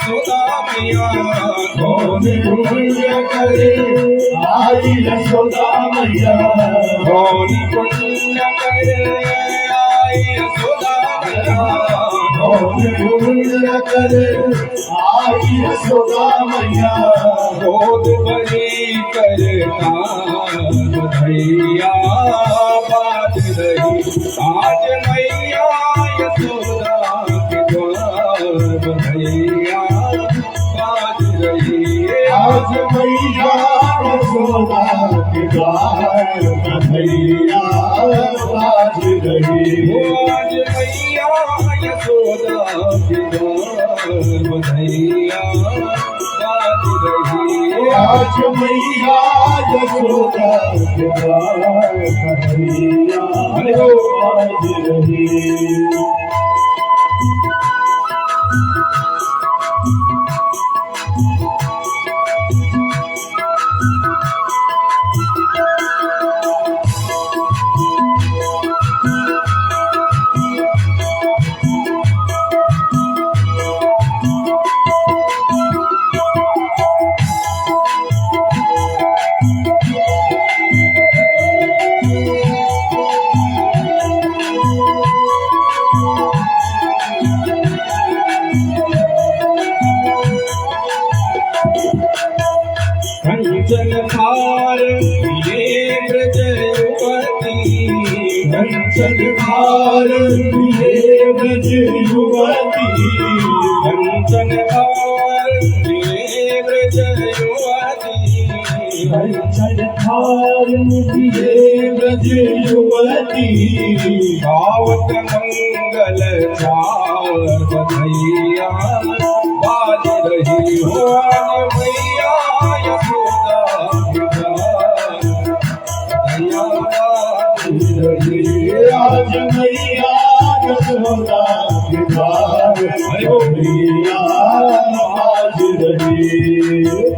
यशोदा मैया कौन पुण्य करे आई यशोदा मैया कौन पुण्य करे आई यशोदा मैया कौन पुण्य करे आई यशोदा मैया गोद भरी करता भैया बाज रही आज मैया यशोदा के द्वार भैया बाज रही आज मैया यशोदा के द्वार भैया बाज रही आज मैया यशोदा के द्वार भैया बाज रही आज मैया यशोदा के द्वार भैया बाज रही कंचन भार ये ब्रज युवती कंचन भार ये ब्रज युवती कंचन भार ये ब्रज युवती कंचन भार ये ब्रज युवती गावत मंगल चार बधैया बाज रही हो मैया यशोदा आज मैया यशोदा के द्वार भैया बाज रही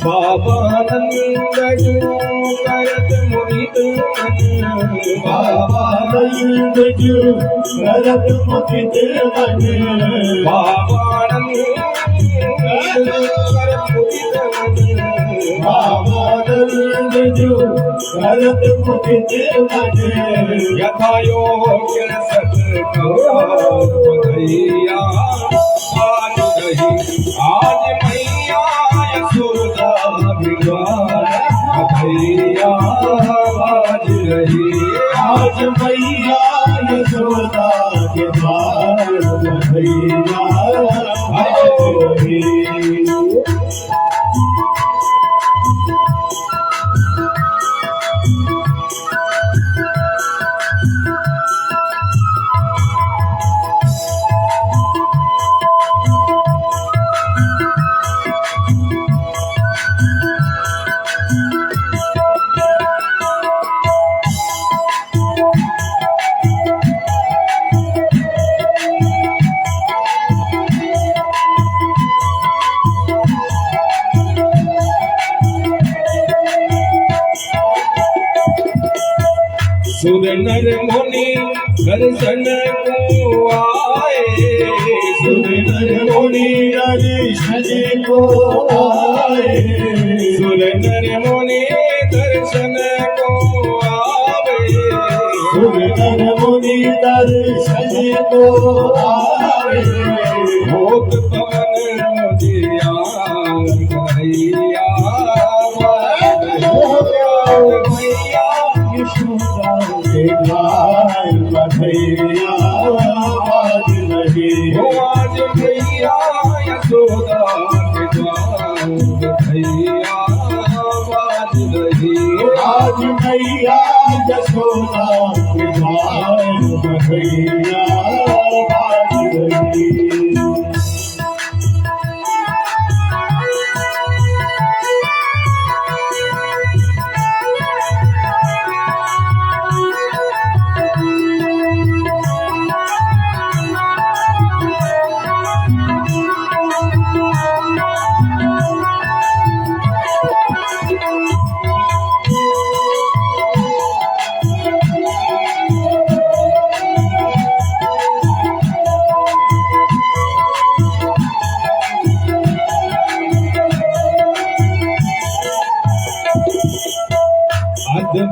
बाबा नंद जो करत मुदित मन बाबा नंद जो करत मुदित मन बाबा नंद करत मुदित मन बाबा नंद जो करत मुदित मन यथा योग्य सत्कार बधैया आज रही आज मैया यशोदा भैया बाज रही आज मैया यशोदा के द्वार भैया बाज रही सुर नर मुनि दर्शन को आए सुर नर मुनि दर्शन को आए सुर नर मुनि दर्शन को आवे सुर नर मुनि दर्शन को आवे भूत पवन मुदिया भैया भैया यशोदा के द्वार भैया बाज रही आज भैया यशोदा के द्वार भैया बाज रही आज भैया यशोदा के द्वार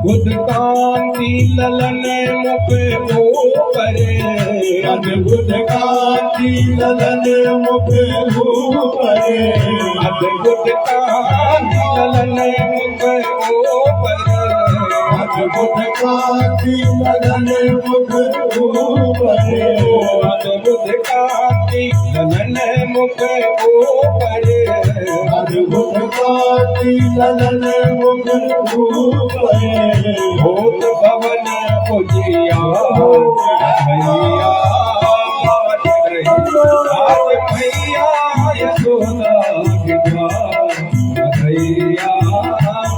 अद्भुत कांति ललन मुख ऊपर, अद्भुत कांति ललन मुख ऊपर, अद्भुत कांति ललन मुख ऊपर, अद्भुत कांति ललन मुख ऊपर, अद्भुत कांति ललन मुख ऊपर, अद्भुत कांति ललन मुख ऊपर, भूत भवन उजियार भैया आज भैया यशोदा के द्वार भैया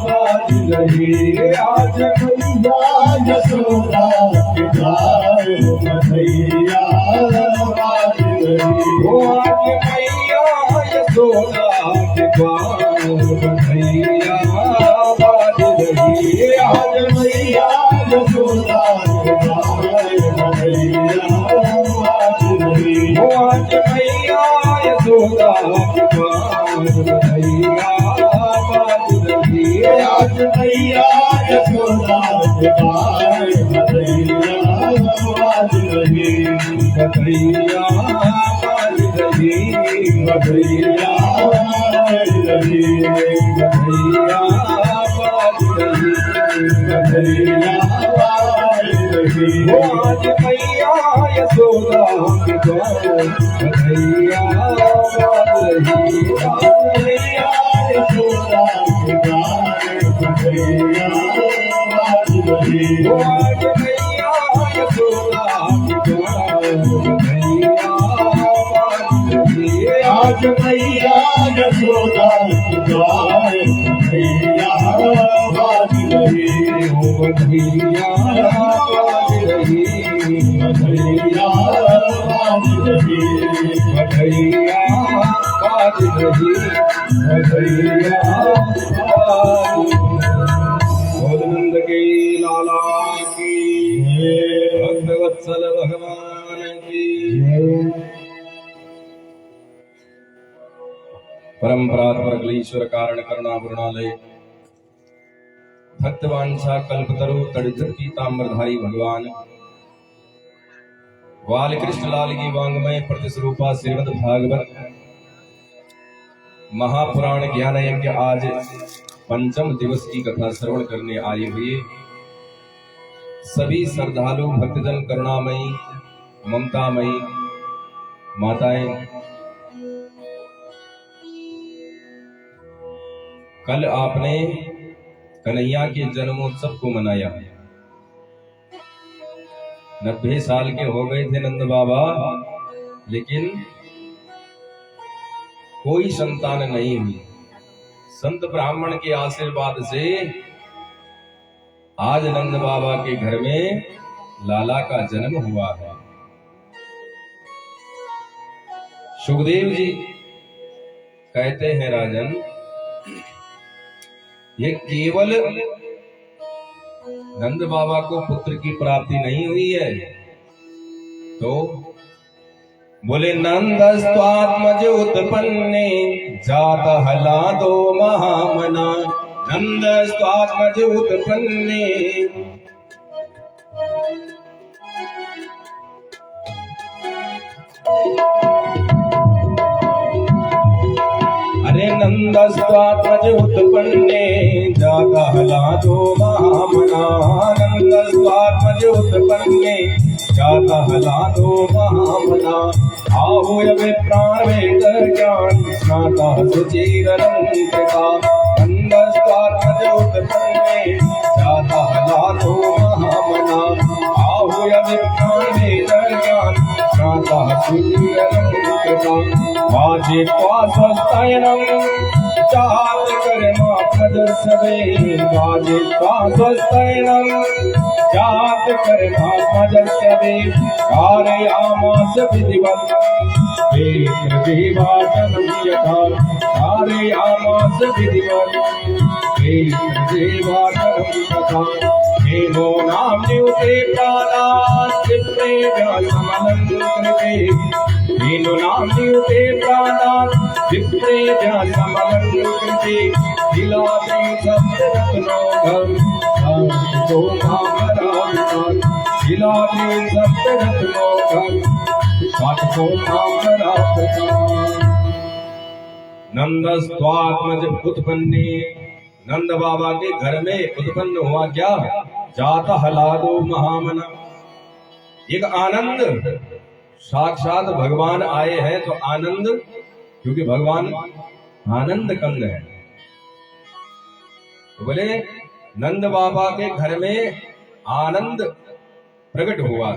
बाज रही, आज भैया यशोदा के द्वार भैया बाज रही, वो आज भैया यशोदा के द्वार भैया बाज रही, आज भैया यशोदा के द्वार भैया बाज रही, वो आज भैया यशोदा के द्वार भैया बाज रही, आज भैया यशोदा के द्वार भैया बाज रही, भैया बाज रही, भैया बाज रही, भैया बाज रही, भैया बाज रही, आज भैया यशोदा के द्वार भैया बाज रही, भैया यशोदा के द्वार भैया बाज रही, आज भैया यशोदा के द्वार भैया बाज रही, आज भैया यशोदा के द्वार भैया बाज रही, ओ भैया बाज रही, भैया बाज रही, भैया बाज रही, भैया बाज नंद के लाला की, भक्त वत्सल भगवान की। परम परात्पर ईश्वर कारण करुणा वरुणालय भक्तवांछा कल्पतरु तड़धृति ताम्रधारी भगवान बाल कृष्ण लाल की वांग्मय प्रतिस्वरूपा श्रीमद् भागवत महापुराण ज्ञान यज्ञ आज पंचम दिवस की कथा श्रवण करने आए हुए सभी श्रद्धालु भक्तजन करुणामयी ममतामयी माताएं, कल आपने कन्हैया के जन्मोत्सव को मनाया। 90 साल के हो गए थे नंद बाबा, लेकिन कोई संतान नहीं हुई। संत ब्राह्मण के आशीर्वाद से आज नंद बाबा के घर में लाला का जन्म हुआ है। सुखदेव जी कहते हैं राजन, ये केवल नंद बाबा को पुत्र की प्राप्ति नहीं हुई है, तो बोले नंदस्त्वात्मज उत्पन्ने जात हलादो महामना, नंदस्त्वात्मज उत्पन्ने नंदस्त्वात्मज उत्पन्ने जाता हलादो महामना, नंदस्त्वात्मज उत्पन्ने जाता हलादो महामना, आहूय विप्राण वेद ज्ञान स्नाता सुचिरलंकृता, नंदस्त्वात्मज उत्पन्ने जाता हलादो महामना, आहूय विप्राण वेद ज्ञान स्नाता सुचिरलंकृता, वाजे स्वास्थयनम चात कर्मा प्रदर्शवे, वाजे स्वास्थयनम चात कर्मा प्रदर्शवे, कारयामास विधिवत् वेत्र देवाटनं यथा, कारयामास विधिवत् वेत्र देवाटनं तथा, हेमो नाम्युते प्राणात् विप्रेभ्यसमलङ्कृते, हेनो नाम्युते प्राणात् विप्रेभ्यसमलङ्कृते, लीलाते सप्तरत्नोऽघं को खिलाते सप्तरथ मोहन सात को नंदस्त्वात्मज उत्पन्ने, नंद बाबा के घर में उत्पन्न हुआ क्या? जाता हलादो महामना, एक आनंद। साक्षात भगवान आए हैं तो आनंद, क्योंकि भगवान आनंद कंद है। तो बोले नंद बाबा के घर में आनंद प्रकट हुआ।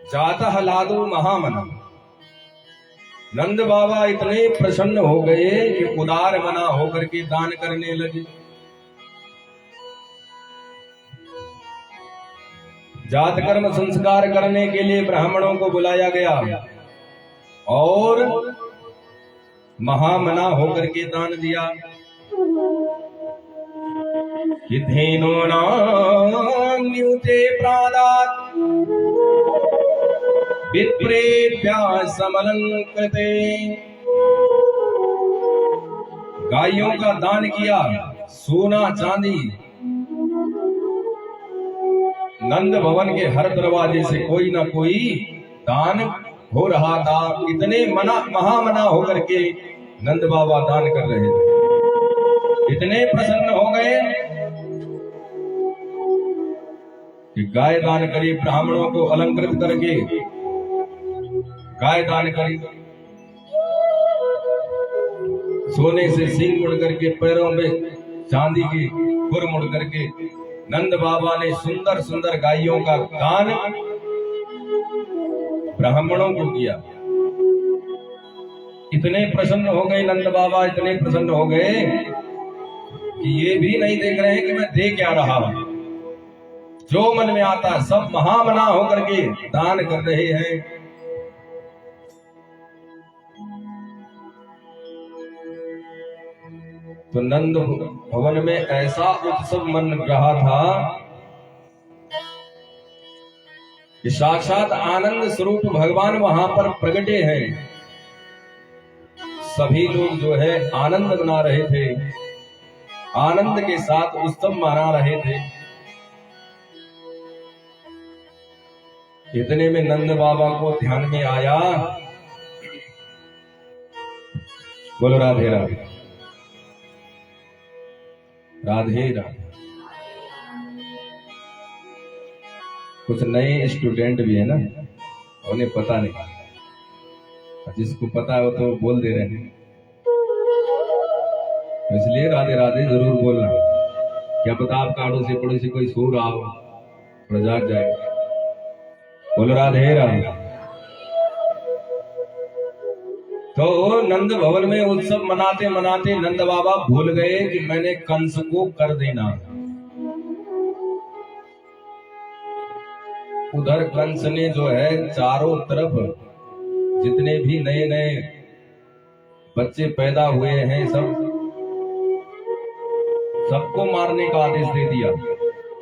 जाता हलादो महामना, नंद बाबा इतने प्रसन्न हो गए कि उदार मना होकर के दान करने लगे। जात कर्म संस्कार करने के लिए ब्राह्मणों को बुलाया गया और महामना होकर के दान दिया। धेनो न्यूते प्रादात् विप्रेभ्यः समलंकृते, गायों का दान किया, सोना चांदी। नंद भवन के हर दरवाजे से कोई ना कोई दान हो रहा था। इतने महामना होकर के नंद बाबा दान कर रहे थे। इतने प्रसन्न हो गए कि गाय दान करी, ब्राह्मणों को अलंकृत करके गाय दान करी। सोने से सींग मुड़ करके, पैरों में चांदी की खुर मुड़ करके नंद बाबा ने सुंदर सुंदर गायों का दान ब्राह्मणों को किया। इतने प्रसन्न हो गए नंद बाबा, इतने प्रसन्न हो गए कि ये भी नहीं देख रहे हैं कि मैं दे क्या रहा हूं। जो मन में आता सब महामना होकर के दान कर रहे हैं। तो नंद भवन में ऐसा उत्सव मन रहा था कि साक्षात आनंद स्वरूप भगवान वहां पर प्रगटे हैं। सभी लोग जो है आनंद मना रहे थे, आनंद के साथ उत्सव मना रहे थे। इतने में नंद बाबा को ध्यान में आया, बोलो राधे राधे, राधे राधे। कुछ नए स्टूडेंट भी है ना, उन्हें पता नहीं, जिसको पता है वो तो बोल दे रहे हैं, इसलिए राधे राधे जरूर बोलना। क्या पता आपका आड़ोसी पड़ोसी कोई सो रहा हो, प्रजाग जाए। बोलो राधे राधे। तो नंद भवन में उत्सव मनाते मनाते नंद बाबा भूल गए कि मैंने कंस को कर देना। उधर कंस ने जो है चारों तरफ जितने भी नए नए बच्चे पैदा हुए हैं सबको मारने का आदेश दे दिया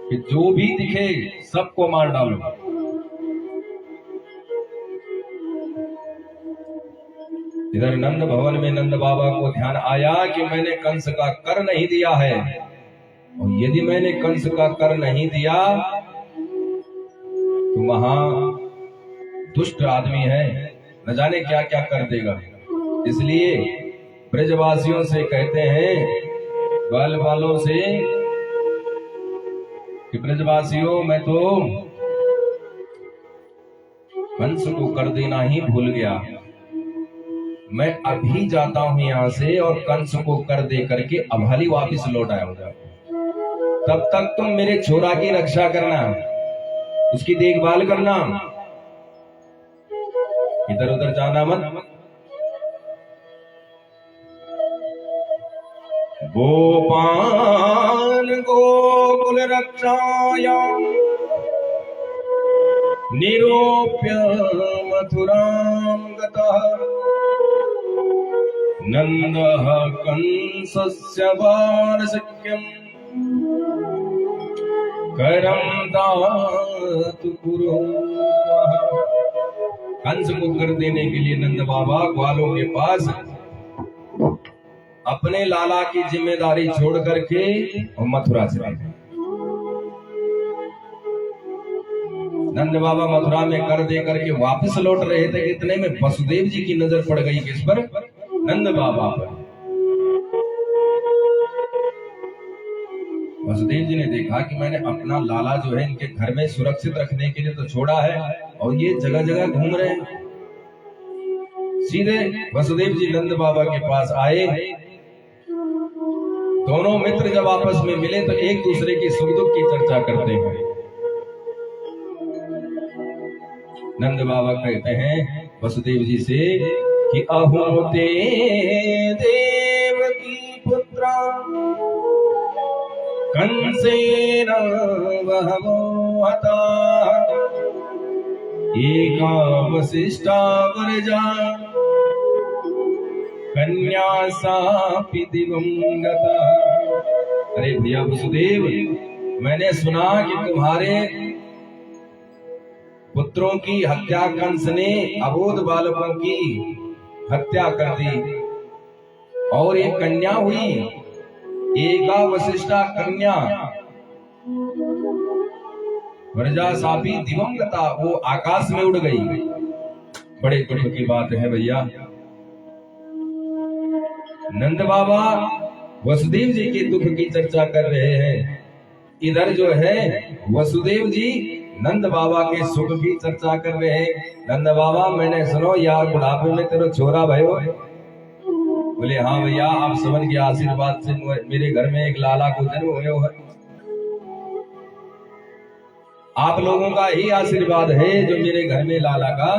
कि जो भी दिखे सबको मार डालो। इधर नंद भवन में नंद बाबा को ध्यान आया कि मैंने कंस का कर नहीं दिया है, और यदि मैंने कंस का कर नहीं दिया तो महा दुष्ट आदमी है, न जाने क्या क्या कर देगा। इसलिए ब्रजवासियों से कहते हैं, ग्वाल वालों से, कि ब्रजवासियों मैं तो कंस को कर देना ही भूल गया। मैं अभी जाता हूं यहां से और कंस को कर दे करके अभाली वापिस लौट आऊंगा। तब तक तुम मेरे छोरा की रक्षा करना, उसकी देखभाल करना, इधर उधर जाना मत। गोपान गोकुल रक्षाया निरूप्य मथुरां गतः नंदः कंसस्य वार्षिक्यम् करं दातु पुरोः। कंस को कर देने के लिए नंद बाबा ग्वालों के पास अपने लाला की जिम्मेदारी छोड़ करके और मथुरा चले गए। नंद बाबा मथुरा में कर दे करके वापस लौट रहे थे, इतने में वसुदेव जी की नजर पड़ गई किस पर? नंद बाबा पर। वसुदेव जी ने देखा कि मैंने अपना लाला जो है इनके घर में सुरक्षित रखने के लिए तो छोड़ा है और ये जगह जगह घूम रहे हैं। सीधे वसुदेव जी नंद बाबा के पास आए। दोनों मित्र जब आपस में मिले तो एक दूसरे की सुख दुख की चर्चा करते हैं। नंद बाबा कहते हैं वसुदेव जी से कि अहो ते देवकी पुत्रा कंसेन बहवो हताः एका वसिष्ठा वरजा कन्या सापि दिवंगता। अरे भैया वसुदेव, मैंने सुना कि तुम्हारे पुत्रों की हत्या कंस ने अबोध बालकों की हत्या कर दी और एक कन्या हुई, एका वशिष्ठा कन्या व्रजा सापी दिवंगता, वो आकाश में उड़ गई। बड़े दुख की बात है भैया। नंद बाबा वसुदेव जी के दुख की चर्चा कर रहे हैं, इधर जो है वसुदेव जी नंद बाबा के सुख की चर्चा कर रहे हैं। नंद बाबा, मैंने सुनो यार बुढ़ापे में तेरा छोरा भयो है। बोले हाँ भैया, आप समझ के आशीर्वाद से मेरे घर में एक लाला को जन्म हुआ है। आप लोगों का ही आशीर्वाद है जो मेरे घर में लाला का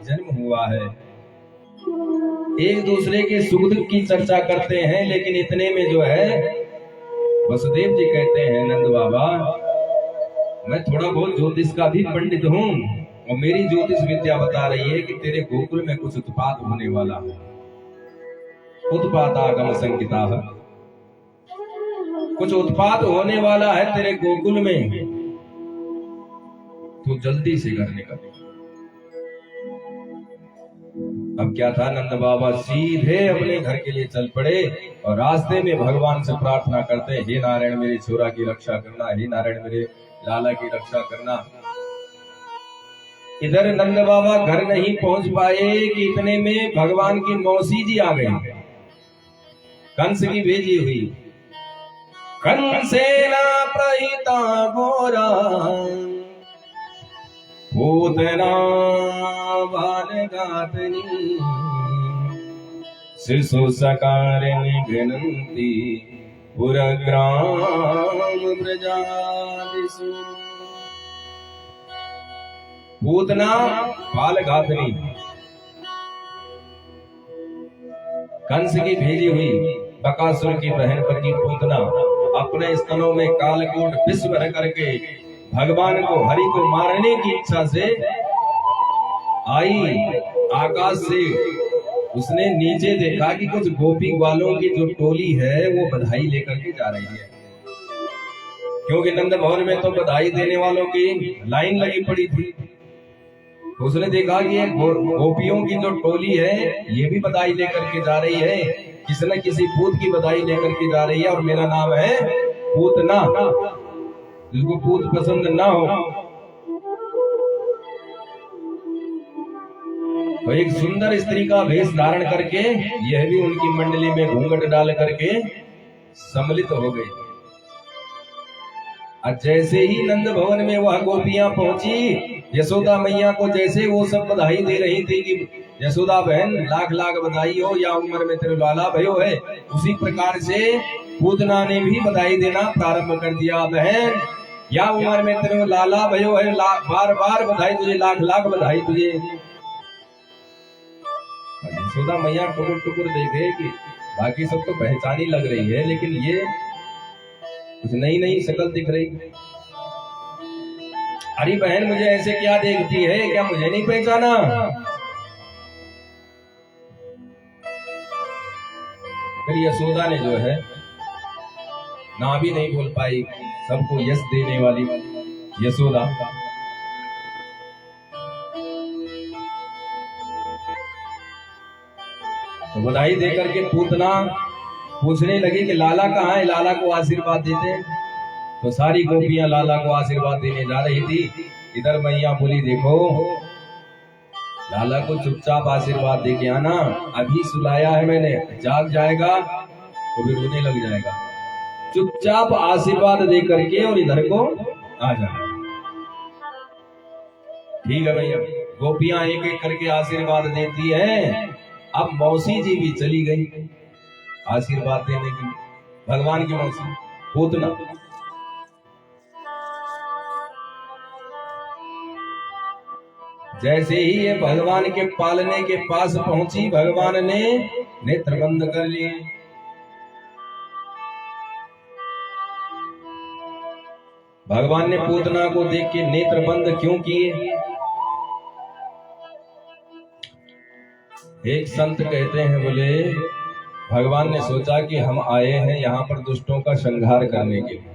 जन्म हुआ है। एक दूसरे के सुख दुख की चर्चा करते हैं, लेकिन इतने में जो है वसुदेव जी कहते हैं नंद बाबा, मैं थोड़ा बहुत ज्योतिष का भी पंडित हूँ और मेरी ज्योतिष विद्या बता रही है कि तेरे गोकुल में कुछ उत्पात होने वाला है। उत्पात आगम संकिता है, कुछ उत्पात होने वाला है तेरे गोकुल में, तो जल्दी से घर निकल। अब क्या था, नंद बाबा सीधे अपने घर के लिए चल पड़े और रास्ते में भगवान से प्रार्थना करते, हे नारायण मेरे छोरा की रक्षा करना, हे नारायण मेरे लाला की रक्षा करना। इधर नंद बाबा घर नहीं पहुंच पाए कि इतने में भगवान की मौसी जी आ गई, कंस की भेजी हुई। कंसेना प्रहिता घोरा पूतना बालगातनी शिशु सकार निघ्नन्ति पुरग्राम ब्रजादिषु। पूतना बालगातनी कंस की भेजी हुई, बकासुर की बहन पति पूतना अपने स्तनों में कालकूट विष भर करके भगवान को हरि को मारने की इच्छा से आई। आकाश से उसने नीचे देखा कि कुछ गोपी ग्वालों की जो टोली है वो बधाई लेकर के जा रही है, क्योंकि नंद भवन में तो बधाई देने वालों की लाइन लगी पड़ी थी। उसने देखा कि ये गोपियों की जो टोली है ये भी बधाई लेकर के जा रही है, किसी न किसी पूत की बधाई लेकर के जा रही है, और मेरा नाम है पूतना। जिसको पूत पसंद ना हो तो एक सुंदर स्त्री का वेश धारण करके यह भी उनकी मंडली में घूंघट डाल करके सम्मिलित हो गई। और जैसे ही नंद भवन में वह गोपियां पहुंची, यशोदा मैया को जैसे वो सब बधाई दे रही थी कि यशोदा बहन लाख लाख बधाई हो, या उम्र में तेरे लाला भयो है, उसी प्रकार से पूतना ने भी बधाई देना प्रारंभ कर दिया। बहन या उम्र में तेरे लाला भयो है, बार बार बधाई तुझे, लाख लाख बधाई तुझे। यशोदा मैया टुकुर टुकुर देखे कि बाकी सब तो पहचानी लग रही है, लेकिन ये कुछ नई नई शक्ल दिख रही। अरे बहन मुझे ऐसे क्या देखती है, क्या मुझे नहीं पहचाना? फिर यशोदा ने जो है ना भी नहीं बोल पाई, सबको यश देने वाली यशोदा तो बधाई देकर के पूतना पूछने लगी कि लाला कहाँ है, लाला को आशीर्वाद देते हैं। तो सारी गोपियां लाला को आशीर्वाद देने जा रही थी। इधर मैया बोली देखो लाला को चुपचाप आशीर्वाद दे के आना, अभी सुलाया है मैंने, जाग जाएगा तो फिर रोने लग जाएगा। चुपचाप आशीर्वाद दे करके और इधर को आ जाना। ठीक है भैया, गोपियां एक एक करके आशीर्वाद देती है। अब मौसी जी भी चली गई आशीर्वाद देने के लिए, भगवान की मौसी पूतना। जैसे ही ये भगवान के पालने के पास पहुंची, भगवान ने नेत्र बंद कर लिए। भगवान ने पूतना को देख के नेत्र बंद क्यों किए? एक संत कहते हैं, बोले भगवान ने सोचा कि हम आए हैं यहाँ पर दुष्टों का संहार करने के लिए,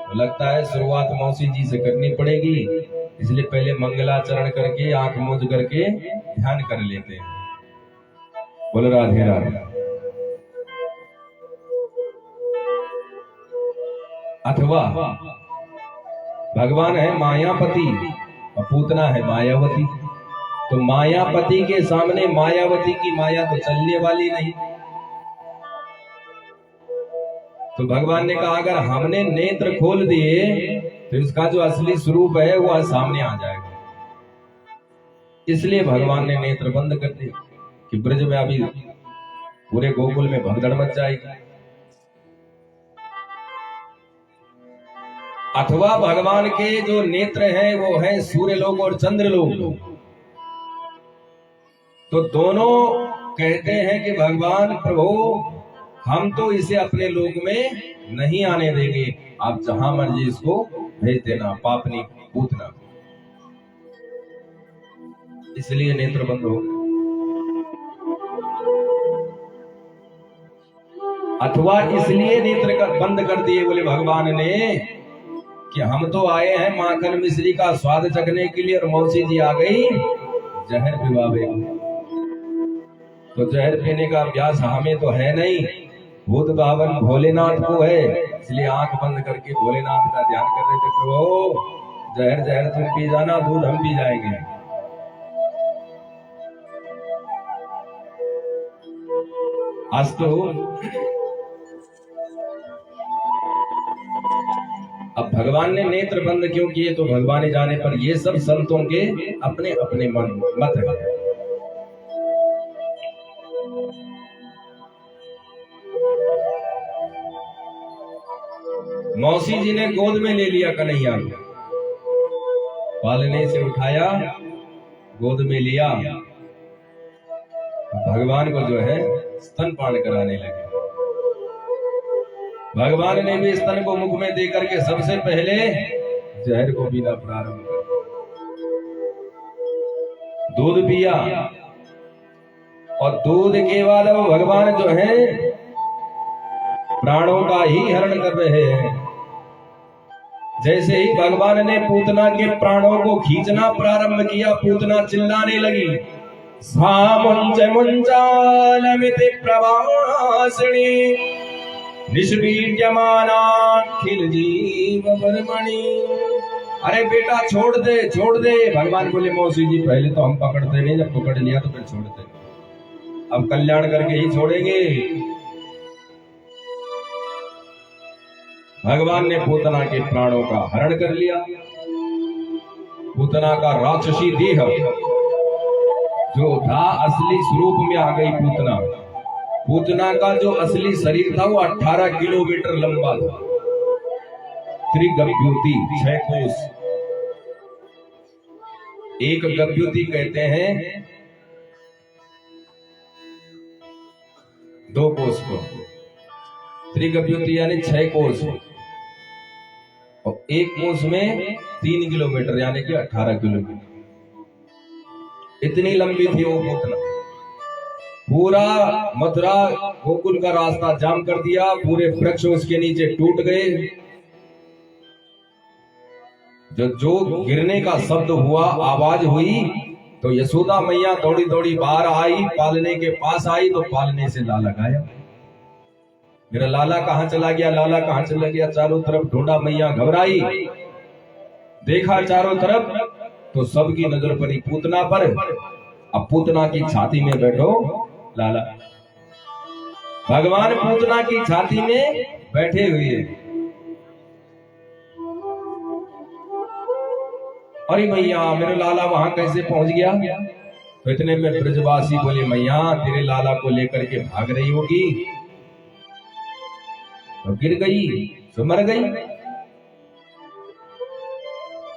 तो लगता है शुरुआत मौसी जी से करनी पड़ेगी, इसलिए पहले मंगलाचरण करके आंख मूंद करके ध्यान कर लेते हैं। बोलो राधे राधे। अथवा भगवान है मायापति और पूतना है मायावती, तो मायापति के सामने मायावती की माया तो चलने वाली नहीं। तो भगवान ने कहा अगर हमने नेत्र खोल दिए तो इसका जो असली स्वरूप है वो सामने आ जाएगा। इसलिए भगवान ने नेत्र बंद कर दिए कि ब्रज में अभी पूरे गोकुल में भगदड़ मच जाएगी। अथवा भगवान के जो नेत्र हैं वो है सूर्यलोक और चंद्रलोक। तो दोनों कहते हैं कि भगवान प्रभु हम तो इसे अपने लोक में नहीं आने देंगे, आप जहां मर्जी इसको भेज देना, पापनी पूतना। इसलिए नेत्र बंद हो गए। अथवा इसलिए नेत्र बंद कर दिए बोले भगवान ने कि हम तो आए हैं माखन मिश्री का स्वाद चखने के लिए और मौसी जी आ गई जहर पिवावे। तो जहर पीने का अभ्यास हमें तो है नहीं, भूत भावन भोलेनाथ को है, इसलिए आंख बंद करके भोलेनाथ का ध्यान कर रहे थे। प्रभु जहर जहर तुम पी जाना, दूध हम पी जाएंगे। आज तो अब भगवान ने नेत्र बंद क्यों किए? तो भगवान ने जाने पर ये सब संतों के अपने अपने मत है। मौसी जी ने गोद में ले लिया कन्हैया को, पालने से उठाया, गोद में लिया, भगवान को जो है स्तनपान कराने लगे। भगवान ने भी स्तन को मुख में देकर के सबसे पहले जहर को पीना प्रारंभ कर, दूध पिया, और दूध के बाद वो भगवान जो है प्राणों का ही हरण कर रहे हैं। जैसे ही भगवान ने पूतना के प्राणों को खींचना प्रारंभ किया, पूतना चिल्लाने लगी, सामुंच मुंचालमिति प्रवासिनी निष्पीड्यमानाखिल जीव वर्मणि। अरे बेटा छोड़ दे, छोड़ दे। भगवान बोले मौसी जी पहले तो हम पकड़ते नहीं, जब पकड़ लिया तो फिर छोड़ते, अब कल्याण करके ही छोड़ेंगे। भगवान ने पूतना के प्राणों का हरण कर लिया। पूतना का राक्षसी देह जो था असली स्वरूप में आ गई पूतना। पूतना का जो असली शरीर था वो 18 किलोमीटर लंबा था, त्रिगभ्युति 6 कोस। एक गभ्युति कहते हैं 2 कोस को, त्रिगभ्युति यानी 6 कोस, और 1 कोस में 3 किलोमीटर यानी कि 18 किलोमीटर। इतनी लंबी थी वो पूतना। पूरा मथुरा गोकुल का रास्ता जाम कर दिया, पूरे वृक्ष उसके नीचे टूट गए। जो गिरने का शब्द हुआ, आवाज हुई, तो यशोदा मैया दौड़ी दौड़ी बाहर आई, पालने के पास आई, तो पालने से लाला गायब। मेरा लाला कहाँ चला गया, लाला कहाँ चला गया, चारों तरफ ढूंढा, मैया घबराई, देखा चारों तरफ तो सबकी नजर पड़ी पूतना पर। अब पूतना की छाती में बैठो लाला, भगवान पूतना की छाती में बैठे हुए। अरे मैया मेरे लाला वहां कैसे पहुंच गया? तो इतने में ब्रजवासी बोले मैया तेरे लाला को लेकर के भाग रही होगी, तो गिर गई तो मर गई।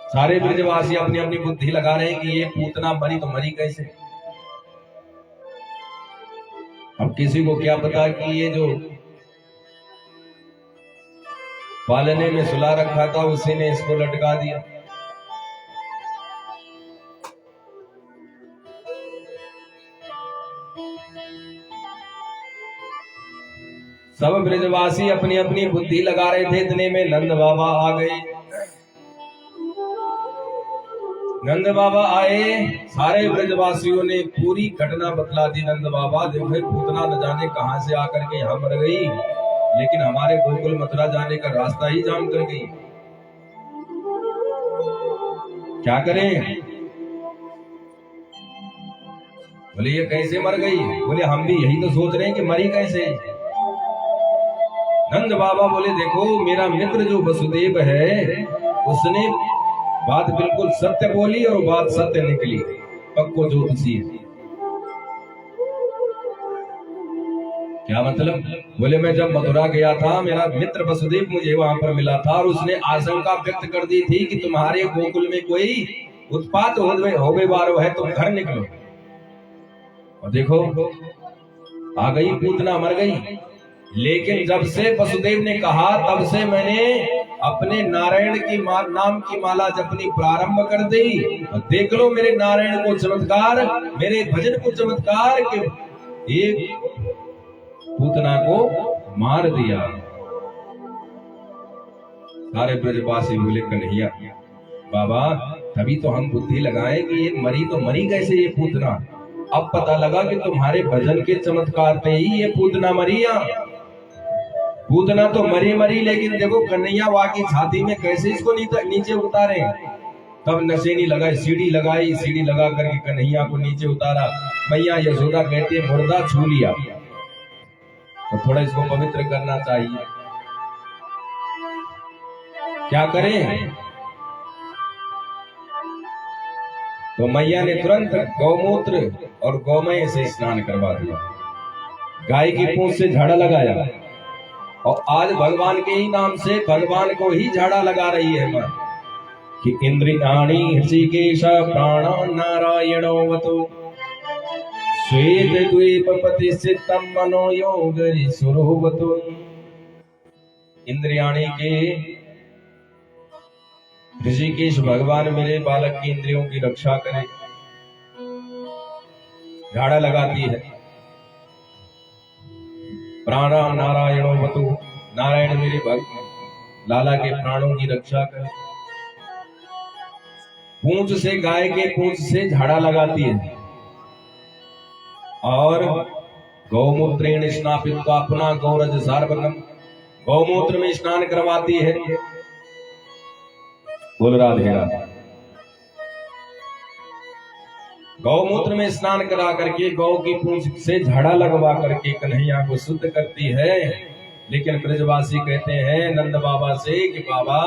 सारे ब्रजवासी अपनी अपनी बुद्धि लगा रहे हैं कि ये पूतना मरी तो मरी कैसे। अब किसी को क्या पता कि ये जो पालने में सुला रखा था उसी ने इसको लटका दिया। सब ब्रजवासी अपनी अपनी बुद्धि लगा रहे थे, इतने में नंद बाबा आ गए। नंद बाबा आए, सारे ब्रजवासियों ने पूरी घटना बतला दी। नंद बाबा देखो पूतना न जाने कहां से आकर के यहां मर गई, लेकिन हमारे गोकुल मथुरा जाने का रास्ता ही जाम कर गई, क्या करें? बोले ये कैसे मर गई? बोले हम भी यही तो सोच रहे हैं कि मरी कैसे। नंद बाबा बोले देखो मेरा मित्र जो वसुदेव है उसने बात बिल्कुल सत्य बोली और बात सत्य निकली, पक्को ज्योतिषी है। क्या मतलब? बोले मैं जब मथुरा गया था मेरा मित्र वसुदेव मुझे वहां पर मिला था और उसने आशंका व्यक्त कर दी थी कि तुम्हारे गोकुल में कोई उत्पात होवे वारो है, तुम घर निकलो। और देखो आ गई पूतना, मर गई। लेकिन जब से वसुदेव ने कहा तब से मैंने अपने नारायण की नाम की माला जपनी प्रारंभ कर दी। देख लो मेरे नारायण को चमत्कार, मेरे भजन को चमत्कार के एक पूतना को मार दिया। सारे ब्रजवासी बोले कन्हैया बाबा तभी तो हम बुद्धि लगाए कि ये मरी तो मरी कैसे ये पूतना। अब पता लगा कि तुम्हारे भजन के चमत्कार पे ही ये पूतना मरी। पूतना तो मरी मरी, लेकिन देखो कन्हैया वाकी छाती में कैसे इसको नीचे उतारे। तब नशेनी लगाई, सीढ़ी लगाई, सीढ़ी लगा करके कन्हैया को नीचे उतारा। मैया यशोदा कहते मुर्दा छू लिया, तो थोड़ा इसको पवित्र करना चाहिए, क्या करें? तो मैया ने तुरंत गौमूत्र और गौमय से स्नान करवा दिया, गाय की पूंछ से झाड़ा लगाया और आज भगवान के ही नाम से भगवान को ही झाड़ा लगा रही है मां कि इंद्रियाणि ऋषिकेश प्राण नारायणोवतो श्वेत द्वीप प्रतिष्ठितम मनो योग सुरोवतो। इंद्रियाणि के ऋषिकेश भगवान मेरे बालक की इंद्रियों की रक्षा करे, झाड़ा लगाती है। प्राणाम नारायणोवतु, नारायण मेरे भक्त लाला के प्राणों की रक्षा करे। पूंछ से, गाय के पूंछ से झाड़ा लगाती है और गौमूत्रेण स्नापित्वा पुनः गौरज सार्वगम, गौमूत्र में स्नान करवाती है। बोल राधे राधे। गौमूत्र में स्नान करा करके गौ की पूंछ से झाड़ा लगवा करके कन्हैया को शुद्ध करती है। लेकिन ब्रजवासी कहते हैं नंद बाबा से कि बाबा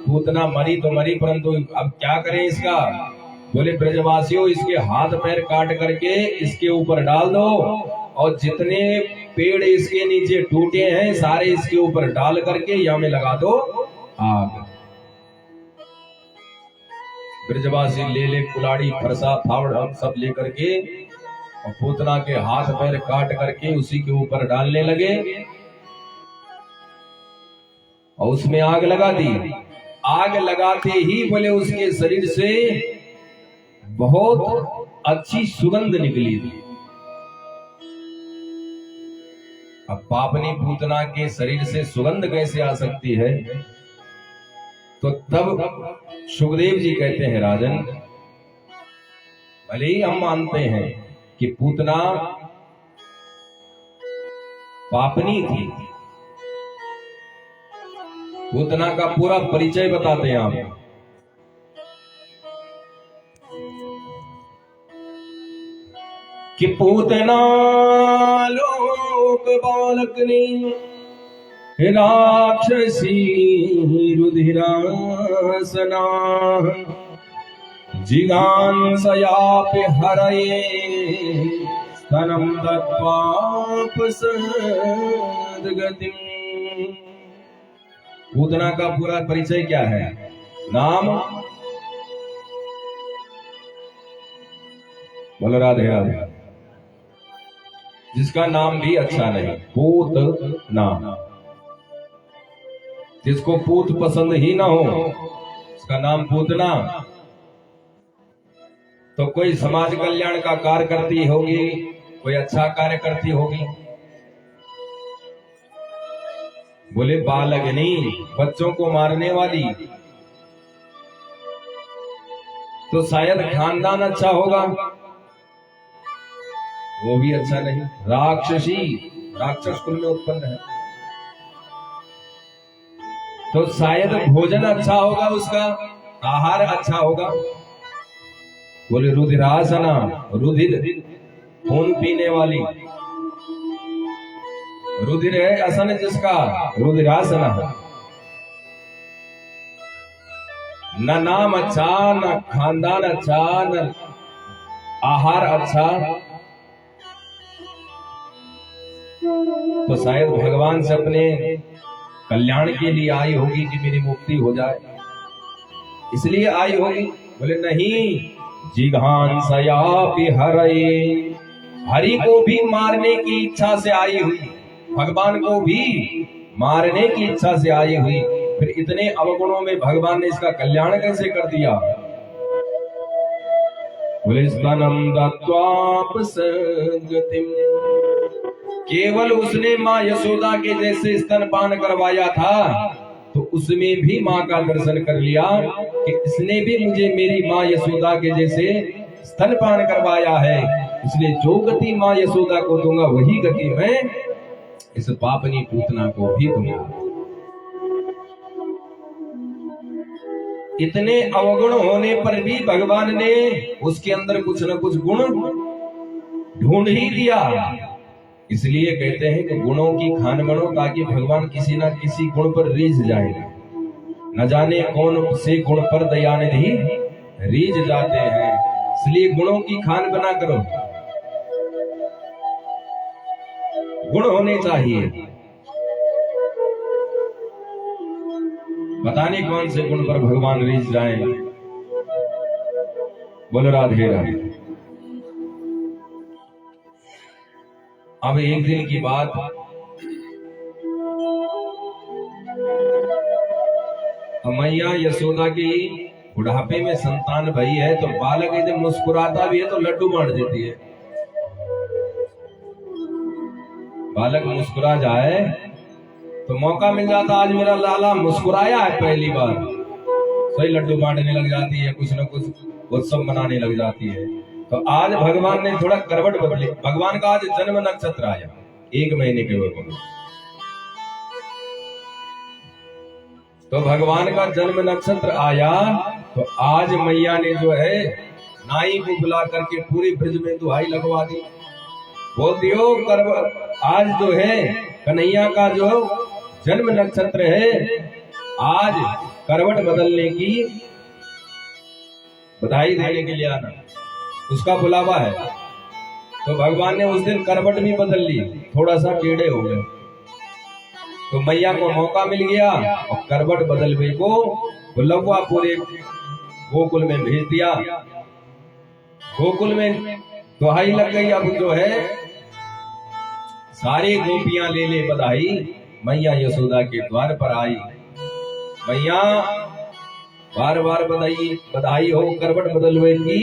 पूतना मरी तो मरी, परंतु अब क्या करें इसका? बोले ब्रजवासियों इसके हाथ पैर काट करके इसके ऊपर डाल दो और जितने पेड़ इसके नीचे टूटे हैं सारे इसके ऊपर डाल करके या में लगा दो आग। ब्रजवासी ले कुलाड़ी फरसा फावड़ हम सब लेकर के और पूतना के हाथ पैर काट करके उसी के ऊपर डालने लगे और उसमें आग लगा दी। आग लगाते ही बोले उसके शरीर से बहुत अच्छी सुगंध निकली थी। अब पापनी पूतना के शरीर से सुगंध कैसे आ सकती है? तो तब सुखदेव जी कहते हैं राजन भले ही हम मानते हैं कि पूतना पापनी थी, पूतना का पूरा परिचय बताते हैं आप। कि पूतना लोक बालकनी राक्षसी रुधिरासना जिगांसयापि हरये स्तनं दत्वापसद्गतिम्। पूतना का पूरा परिचय क्या है? नाम बोलो राधे राधे। जिसका नाम भी अच्छा नहीं, पूत नाम। जिसको पूत पसंद ही ना हो उसका नाम पूतना। तो कोई समाज कल्याण का कार्य करती होगी, कोई अच्छा कार्य करती होगी। बोले बालगनी, बच्चों को मारने वाली, तो शायद खानदान अच्छा होगा, वो भी अच्छा नहीं। राक्षसी, राक्षस कुल में उत्पन्न है, तो शायद भोजन अच्छा होगा, उसका आहार अच्छा होगा। बोले रुधिरासना, रुधिर खून पीने वाली, रुधिर है असन जिसका, रुधिरासना है। न नाम अच्छा, न खानदान अच्छा, न आहार अच्छा, तो शायद भगवान से अपने कल्याण के लिए आई होगी कि मेरी मुक्ति हो जाए, इसलिए आई होगी। बोले नहीं, जिघांसयापि हरये, हरि को भी मारने की इच्छा से आई हुई, भगवान को भी मारने की इच्छा से आई हुई। फिर इतने अवगुणों में भगवान ने इसका कल्याण कैसे कर दिया? बोले स्तनम दत्वापसद्गतिम्, केवल उसने माँ यशोदा के जैसे स्तनपान करवाया था, तो उसमें भी माँ का दर्शन कर लिया कि इसने भी मुझे मेरी माँ यशोदा के जैसे स्तनपान करवाया है, इसलिए जो गति माँ यशोदा को दूंगा वही गति मैं इस पापनी पूतना को भी दूंगा। इतने अवगुण होने पर भी भगवान ने उसके अंदर कुछ न कुछ गुण ढूंढ ही दिया। इसलिए कहते हैं कि गुणों की खान बनो, ताकि भगवान किसी ना किसी गुण पर रीझ जाए। न जाने कौन से गुण पर दयानिधि रीझ जाते हैं, इसलिए गुणों की खान बना करो, गुण होने चाहिए। पता नहीं कौन से गुण पर भगवान रीझ जाए। बोलो राधे राधे। अब एक दिन की बात, मैया यशोदा की बुढ़ापे में संतान भई है, तो बालक यदि मुस्कुराता भी है तो लड्डू बांट देती है। बालक मुस्कुरा जाए तो मौका मिल जाता, आज मेरा लाला मुस्कुराया है पहली बार, सही लड्डू बांटने लग जाती है, कुछ न कुछ उत्सव मनाने लग जाती है। तो आज भगवान ने थोड़ा करवट बदली। भगवान का आज जन्म नक्षत्र आया, 1 महीने के ऊपर, तो भगवान का जन्म नक्षत्र आया, तो आज मैया ने जो है नाई को बुला करके पूरी ब्रज में दुहाई लगवा दी। बोल दियो आज जो है कन्हैया का जो जन्म नक्षत्र है, आज करवट बदलने की बधाई देने के लिए आना, उसका बुलावा है। तो भगवान ने उस दिन करवट भी बदल ली, थोड़ा सा टेढ़े हो गए, तो मैया को मौका मिल गया और करवट बदलने को बुलवा पूरे गोकुल में भेज दिया। गोकुल में दुहाई लग गई। अब जो है सारी गोपियां ले ले बधाई, मैया यशोदा के द्वार पर आई। मैया बार बार बधाई हो करवट बदलवे की,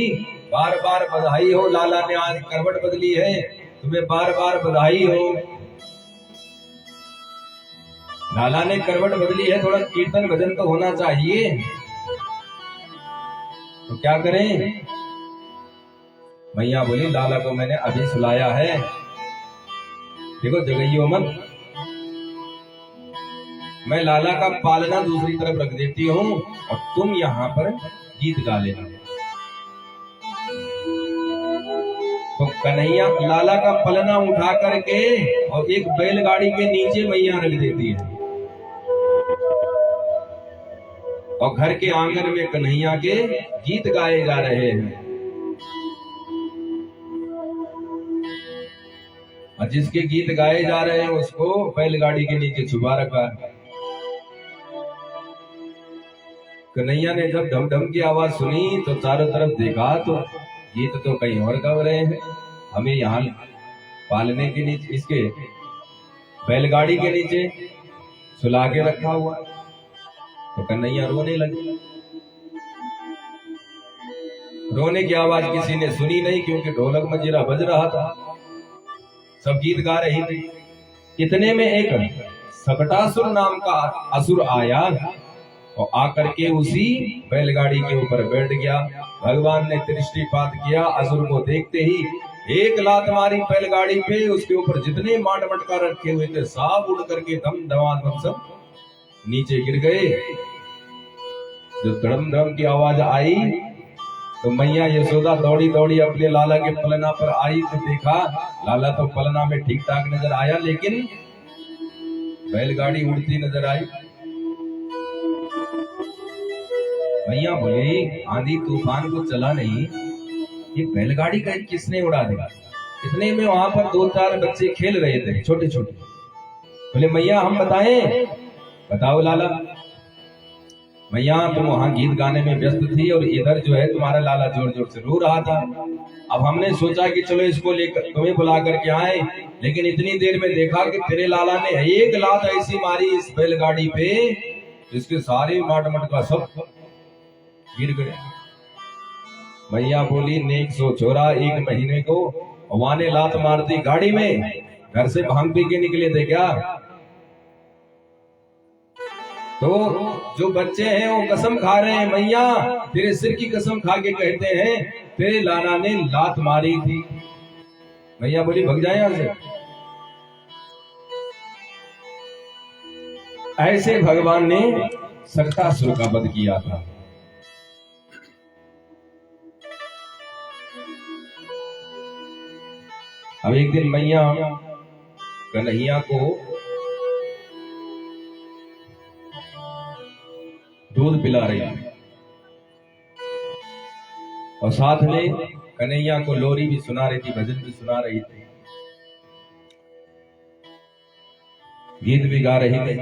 बार बार बधाई हो, लाला ने आज करवट बदली है, तुम्हें बार बार बधाई हो। लाला ने करवट बदली है, थोड़ा कीर्तन भजन तो होना चाहिए, तो क्या करें? मैया बोली लाला को मैंने अभी सुलाया है, देखो जगइयो मत, मैं लाला का पालना दूसरी तरफ रख देती हूँ और तुम यहाँ पर गीत गा लेना। तो कन्हैया लाला का पलना उठा करके और एक बैलगाड़ी के नीचे मैया रख देती है और घर के आंगन में कन्हैया के गीत गाए जा रहे हैं। और जिसके गीत गाए जा रहे हैं उसको बैलगाड़ी के नीचे छुपा रखा है। कन्हैया ने जब ढम ढम की आवाज सुनी तो चारों तरफ देखा तो गीत तो कहीं और गा रहे हैं, हमें यहाँ पालने के नीचे इसके बैलगाड़ी के नीचे सुला के रखा हुआ। तो कन्हैया रोने लगे। रोने की आवाज किसी ने सुनी नहीं क्योंकि ढोलक मंजीरा बज रहा था, सब गीत गा रही थी। इतने में एक सकटासुर नाम का असुर आया और आकर के उसी बैलगाड़ी के ऊपर बैठ गया। भगवान ने दृष्टिपात किया, असुर को देखते ही एक लात मारी बैलगाड़ी पे, उसके ऊपर जितने माट मटका रखे हुए थे सब उड़ करके दम दमादम सब नीचे गिर गए। जब धड़म धड़म की आवाज आई तो मैया यशोदा दौड़ी दौड़ी अपने लाला के पलना पर आई तो देखा लाला तो पलना में ठीक ठाक नजर आया लेकिन बैलगाड़ी उड़ती नजर आई। मैया बोले आंधी तूफान को चला नहीं, ये बैलगाड़ी का किसने उड़ा दिया। इतने में वहां पर 2-4 बच्चे खेल रहे थे छोटे छोटे। बोले मैया हम बताएं। बताओ लाला। मैया तुम वहां गीत गाने में व्यस्त थी और इधर जो है तुम्हारा लाला जोर जोर से रो रहा था। अब हमने सोचा कि चलो इसको लेकर तुम्हें बुला करके आए, लेकिन इतनी देर में देखा कि तेरे लाला ने एक लात ऐसी मारी इस बैलगाड़ी पे जिसके सारे माट मटका सब गिर गए। मैया बोली नेक सो छोरा, 1 महीने को वहां ने लात मार दी गाड़ी में, घर से भांग पी के निकले थे क्या। तो जो बच्चे हैं वो कसम खा रहे हैं मैया तेरे सिर की कसम खा के कहते हैं तेरे लाला ने लात मारी थी। मैया बोली भग जाए यहां से। ऐसे भगवान ने सकटासुर का वध किया था। अब एक दिन मैया कन्हैया को दूध पिला रही थी और साथ में कन्हैया को लोरी भी सुना रही थी, भजन भी सुना रही थी, गीत भी गा रही थी।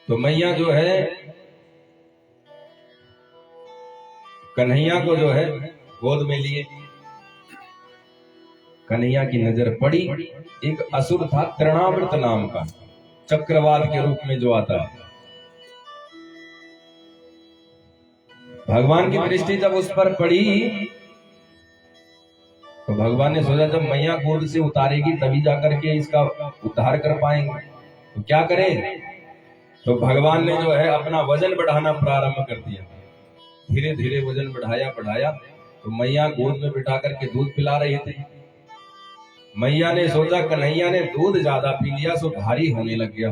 तो मैया जो है कन्हैया को जो है गोद में लिए। कन्हैया की नजर पड़ी एक असुर था तृणावृत नाम का, चक्रवात के रूप में जो आता है। भगवान की दृष्टि जब उस पर पड़ी तो भगवान ने सोचा जब मैया गोद से उतारेगी तभी जाकर के इसका उद्धार कर पाएंगे, तो क्या करें। तो भगवान ने जो है अपना वजन बढ़ाना प्रारंभ कर दिया। धीरे धीरे वजन बढ़ाया तो मैया गोद में बिठा करके दूध पिला रही थी। मैया ने सोचा कन्हैया ने दूध ज्यादा पी लिया सो भारी होने लग गया।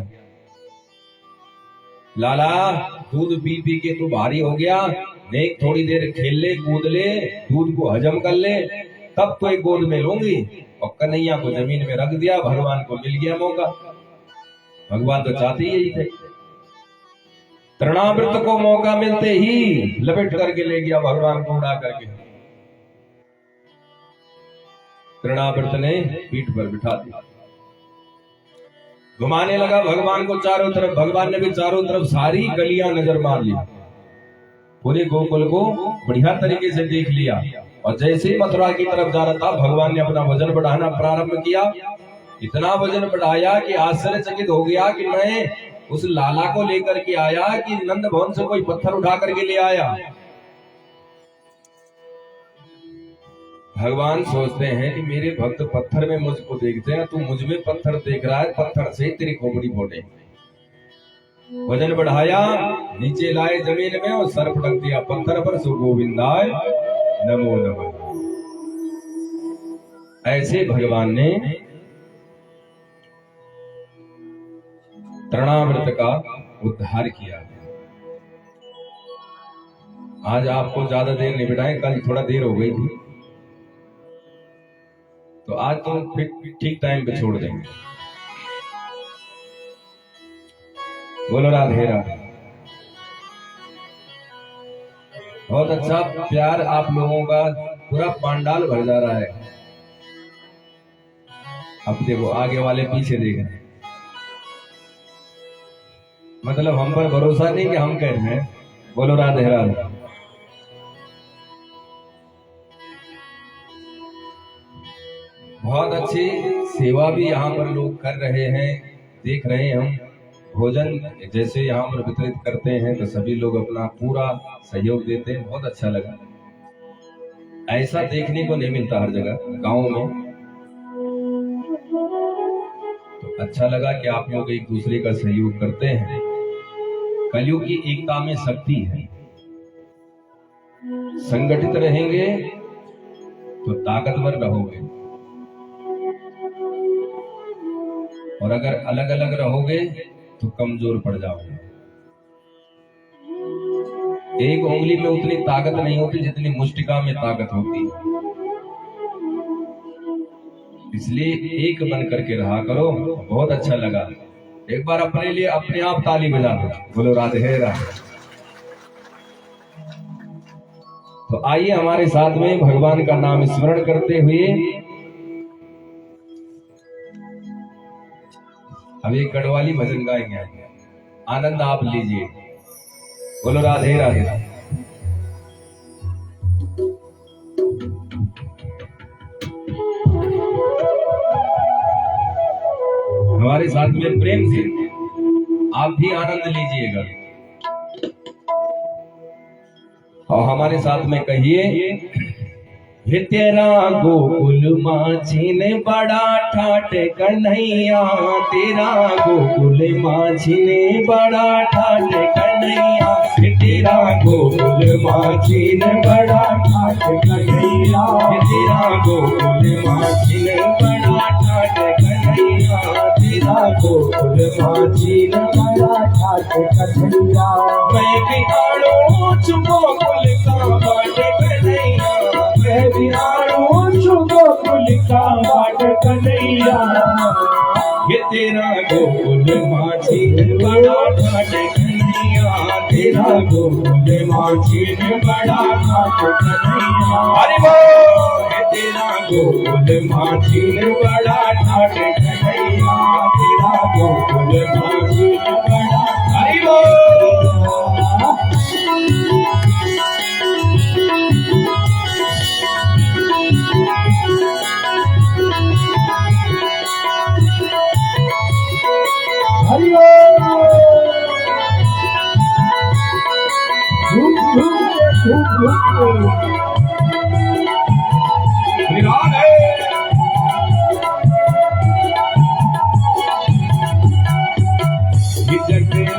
लाला दूध पी पी के तू भारी हो गया, देख थोड़ी देर खेल ले कूद ले, दूध को हजम कर ले, तब तो एक गोद में लूंगी। और कन्हैया को जमीन में रख दिया। भगवान को मिल गया मौका। भगवान तो चाहते ही थे। तृणावृत को मौका मिलते ही लपेट करके ले गया भगवान को उड़ा करके। तृणावृत ने पीठ पर बिठा दिया, घुमाने लगा भगवान को चारों तरफ। भगवान ने भी चारों तरफ सारी गलियां नजर मार ली, पूरे गोकुल को बढ़िया तरीके से देख लिया। और जैसे ही मथुरा की तरफ जा रहा था भगवान ने अपना वजन बढ़ाना प्रारंभ किया। इतना वजन बढ़ाया कि आश्चर्यचकित हो गया कि मैं उस लाला को लेकर के आया कि नंद भवन से कोई पत्थर उठा करके ले आया। भगवान सोचते हैं कि मेरे भक्त पत्थर में मुझको देखते हैं, तू मुझ में पत्थर देख रहा है, पत्थर से तेरी खोपड़ी फोड़े। वजन बढ़ाया, नीचे लाए जमीन में और सर पटक दिया पत्थर पर। सो गोविंदाय नमो नमः। ऐसे भगवान ने तृणाव्रत का उद्धार किया। आज आपको ज्यादा देर नहीं बिठाएं, कल थोड़ा देर हो गई थी, तो आज तो ठीक टाइम पे छोड़ देंगे। बोलो राधे राधे। बहुत अच्छा प्यार आप लोगों का, पूरा पंडाल भर जा रहा है। अब देखो आगे वाले पीछे देख रहे हैं, मतलब हम पर भरोसा नहीं कि हम कह रहे हैं। बोलो राधे राधे। बहुत अच्छी सेवा भी यहाँ पर लोग कर रहे हैं, देख रहे हैं हम। भोजन जैसे यहाँ पर वितरित करते हैं तो सभी लोग अपना पूरा सहयोग देते हैं, बहुत अच्छा लगा। ऐसा देखने को नहीं मिलता हर जगह गाँव में, तो अच्छा लगा कि आप लोग एक दूसरे का सहयोग करते हैं। कलयुग की एकता में शक्ति है। संगठित रहेंगे तो ताकतवर रहोगे, और अगर अलग अलग रहोगे तो कमजोर पड़ जाओगे। एक उंगली में उतनी ताकत नहीं होती जितनी मुष्टिका में ताकत होती है। इसलिए एक बन करके रहा करो। बहुत अच्छा लगा। एक बार अपने लिए अपने आप ताली बजा दो। बोलो राधे राधे। तो आइए हमारे साथ में भगवान का नाम स्मरण करते हुए अब एक गढ़वाली भजन गाएंगे। आनंद आप लीजिए। बोलो राधे राधे। हमारे साथ में प्रेम से आप भी आनंद लीजिएगा और हमारे साथ में कहिए, हे तेरा गोकुल माझी ने बड़ा ठाट कन्हैया, तेरा गोकुल माझी ने बड़ा ठाट कन्हैया, तेरा गोकुल माझी ने बड़ा ठाट कन्हैया, तेरा गोकुल माझी ने बड़ा ठाट कन्हैया, तेरा गोकुल माझी ने बड़ा ठाट कन्हैया। मैं बिगाड़ू गोकुल का बाट कन्हैया, मैं बिगाड़ू गोकुल का बाट कन्हैया, ये तेरा गोकुल माझी ने बड़ा ठाट कन्हैया, तेरा गोकुल माझी ने बड़ा ठाट कन्हैया। हरि बोल। तेरा गोकुल माझी ने बड़ा ठाट कन्हैया, तेरा गोकुल माझी ने बड़ा। हरि बोल।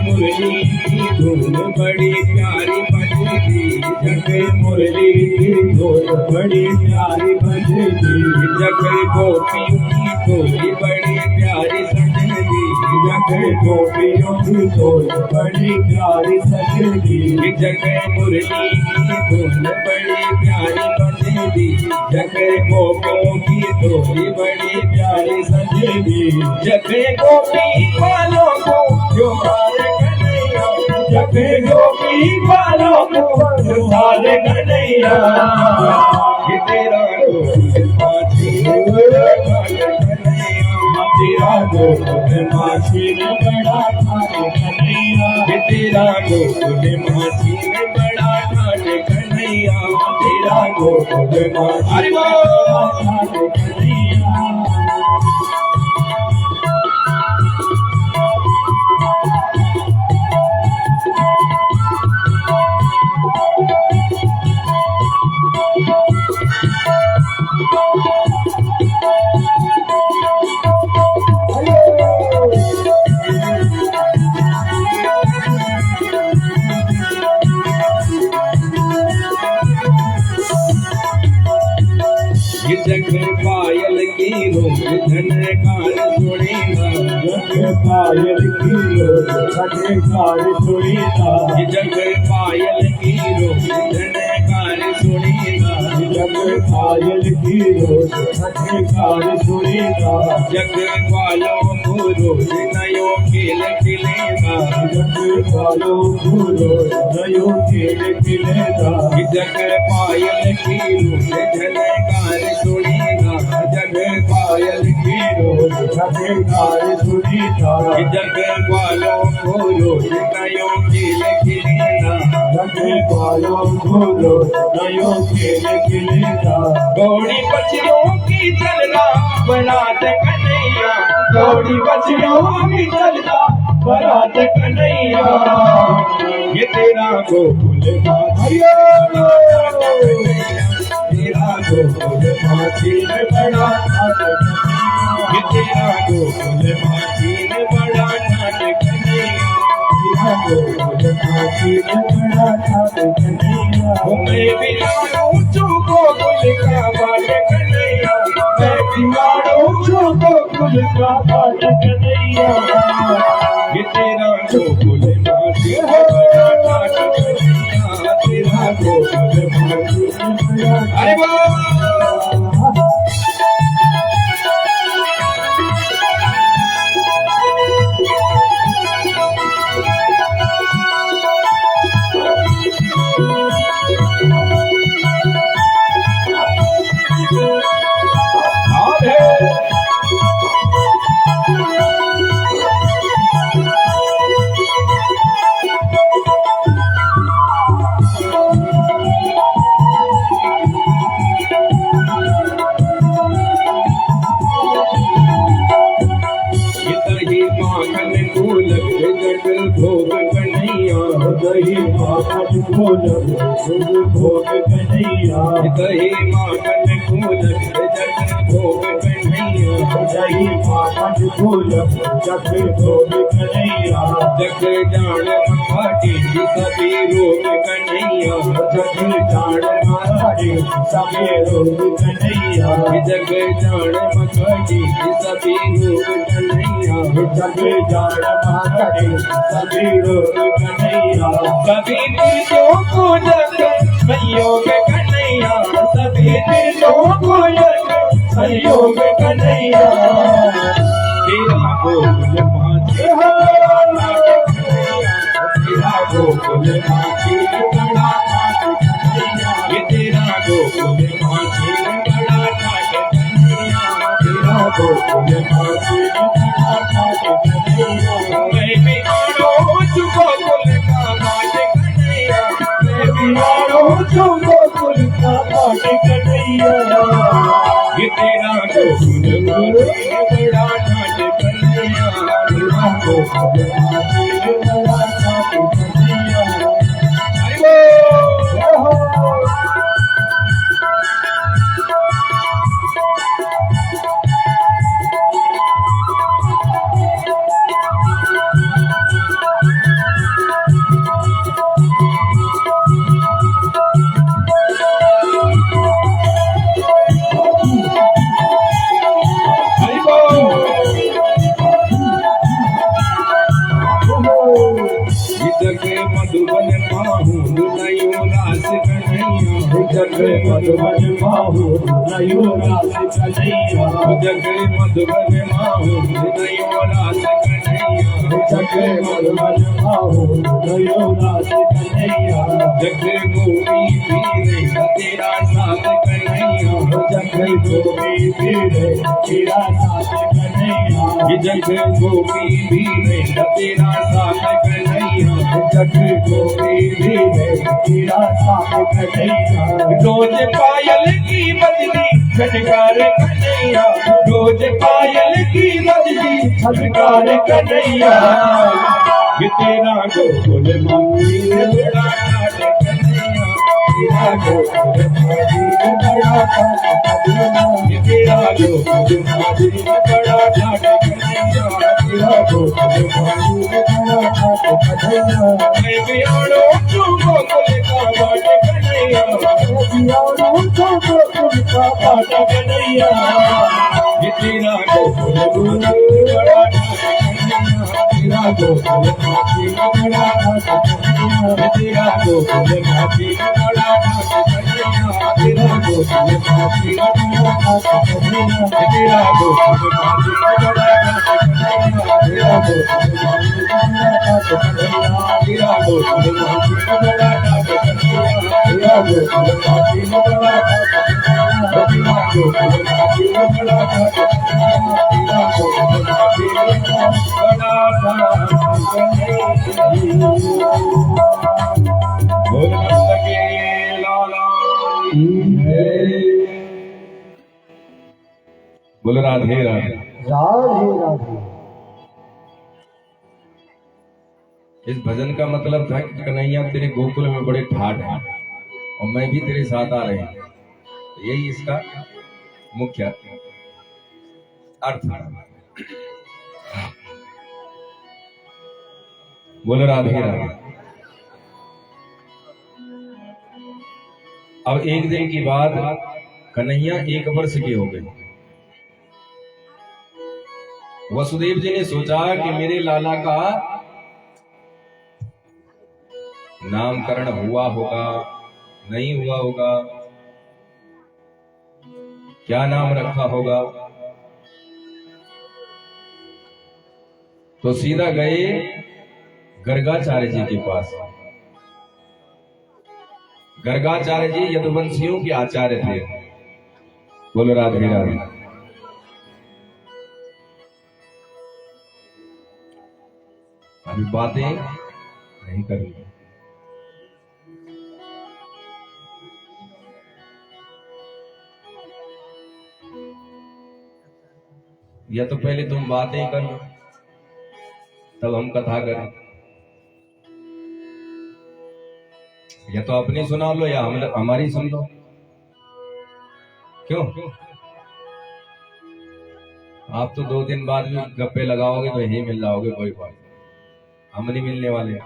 मुरली की धुन बड़ी प्यारी बजती, जग मुरली की धुन बड़ी प्यारी बजती, जग गोपियों की टोली बड़ी प्यारी सजती, जग गोपियों की टोली बड़ी प्यारी सजती, जग मुरली की धुन बड़ी प्यारी बजती, जग गोपियों की टोली बड़ी प्यारी सजती, जग गोपी वालों को जो जग गोपी वालों को सारे कन्हैया, ये तेरा गोकुल माझी ने बड़ा ठाट कन्हैया, तेरा गोकुल माझी ने बड़ा ठाट कन्हैया, ये तेरा गोकुल माझी ने बड़ा ठाट कन्हैया, तेरा गोकुल माझी ने बड़ा ठाट कन्हैया। जग पायल की रोज झनकार सुनीता जग पायल की रोज झनकार सुनीता जग पायल की रोज झनकार सुनीता जग पायल की रोज झनकार सुनीता जग वालों को रोज नयो खेल खिलेगा जग वालों को रोज नयो खेल खिलेगा जग पायल की रोज झनकार सुनीता जग पायल की रोज झनकार सुनीता जग वालों को रोज नयो खेल खिलेगा जग वालों को रोज नयो खेल खिलेगा गौड़ी बच्चियों की चलना बरात कन्हैया गौड़ी बच्चियों की चलना बरात कन्हैया ये तेरा गोकुल हरियो तेरा गोकुल माछीन बड़ा ये तेरा गोकुल माछीन बड़ा नाट कन्हैया माछीन बड़ा कन्हैया मैं बिलाड़ू चू गोकुल का बाट कन्हैया मैं बिलाड़ू चू गोकुल का बाट कन्हैया ये तेरा गोकुल माछीन बड़ा नाट कन्हैया तेरा गोकुल माछीन अरे वाह भोग कन्हैया दही माखन फूल भोग कन्हैया दही माखन फूल जग भोग कन्हैया दही माखन फूल जग भोग कन्हैया जग जान मखाटी सभी रोग कन्हैया जग जान मखाटी सभी रोग कन्हैया जग जान मखाटी सभी रोग कन्हैया जग जान मखाटी सभी रोग कन्हैया सभी तीर्थों को जग संयोग कन्हैया सभी तीर्थों को जग संयोग कन्हैया तेरा गोकुल माछी तेरा गोकुल माछी बड़ा ये तेरा गोकुल माछी बड़ा नाट कन्हैया तेरा गोकुल माछी बड़ा नाट कन्हैया मैं भी आड़ो गोकुल का बाट कन्हैया मैं भी आड़ो गोकुल का बाट कन्हैया ये तेरा गोकुल माछी बड़ा नाट कन्हैया तेरा गोकुल माछी बड़ा नाट कन्हैया अरे मधुबन माहू नयो रास कन्हैया जग मधुबन माहू नयो रास कन्हैया जग मधुबन माहू नयो रास कन्हैया जग मधुबन माहू नयो रास कन्हैया जग गोपी पीर तेरा साथ कन्हैया जग गोपी पीर तेरा साथ कन्हैया जग गोपी पीर तेरा साथ कन्हैया जग गोपी पीर तेरा साथ कन्हैया रोज पायल की बजली झनकार कन्हैया रोज पायल की बजली झनकार कन्हैया ये तेरा गोकुल माछी बड़ा नाट कन्हैया तेरा गोकुल माछी बड़ा नाट कन्हैया ये तेरा गोकुल माछी बड़ा नाट कन्हैया तेरा गोकुल माछी बड़ा नाट कन्हैया मैं भी आड़ो गोकुल का बाट कन्हैया यारों को गोकुल का पाठ कन्हैया ये तेरा गोकुल गोकुल बड़ा तेरा गोकुल गोकुल बड़ा तेरा गोकुल गोकुल बड़ा तेरा गोकुल गोकुल बड़ा तेरा गोकुल गोकुल बड़ा तेरा गोकुल गोकुल बड़ा तेरा गोकुल गोकुल बड़ा बोलो राधे राधे। राधे राधे। इस भजन का मतलब था कि कन्हैया तेरे गोकुल में बड़े ठाठ हैं और मैं भी तेरे साथ आ रहे हैं, यही इसका मुख्य अर्थ है। बोलो राधे राधे। अब एक दिन की बात, कन्हैया 1 वर्ष के हो गए। वसुदेव जी ने सोचा कि मेरे लाला का नामकरण हुआ होगा, नहीं हुआ होगा, क्या नाम रखा होगा। तो सीधा गए गर्गाचार्य जी के पास। गर्गाचार्य जी यदुवंशियों के आचार्य थे। बोलो राधे राधे। अभी बातें नहीं करनी, या तो पहले तुम बातें कर लो तब हम कथा करें, या तो अपनी सुना लो या हमारी सुन लो। क्यों? आप तो 2 दिन बाद भी गप्पे लगाओगे तो यही मिल जाओगे, कोई बात, हम नहीं मिलने वाले।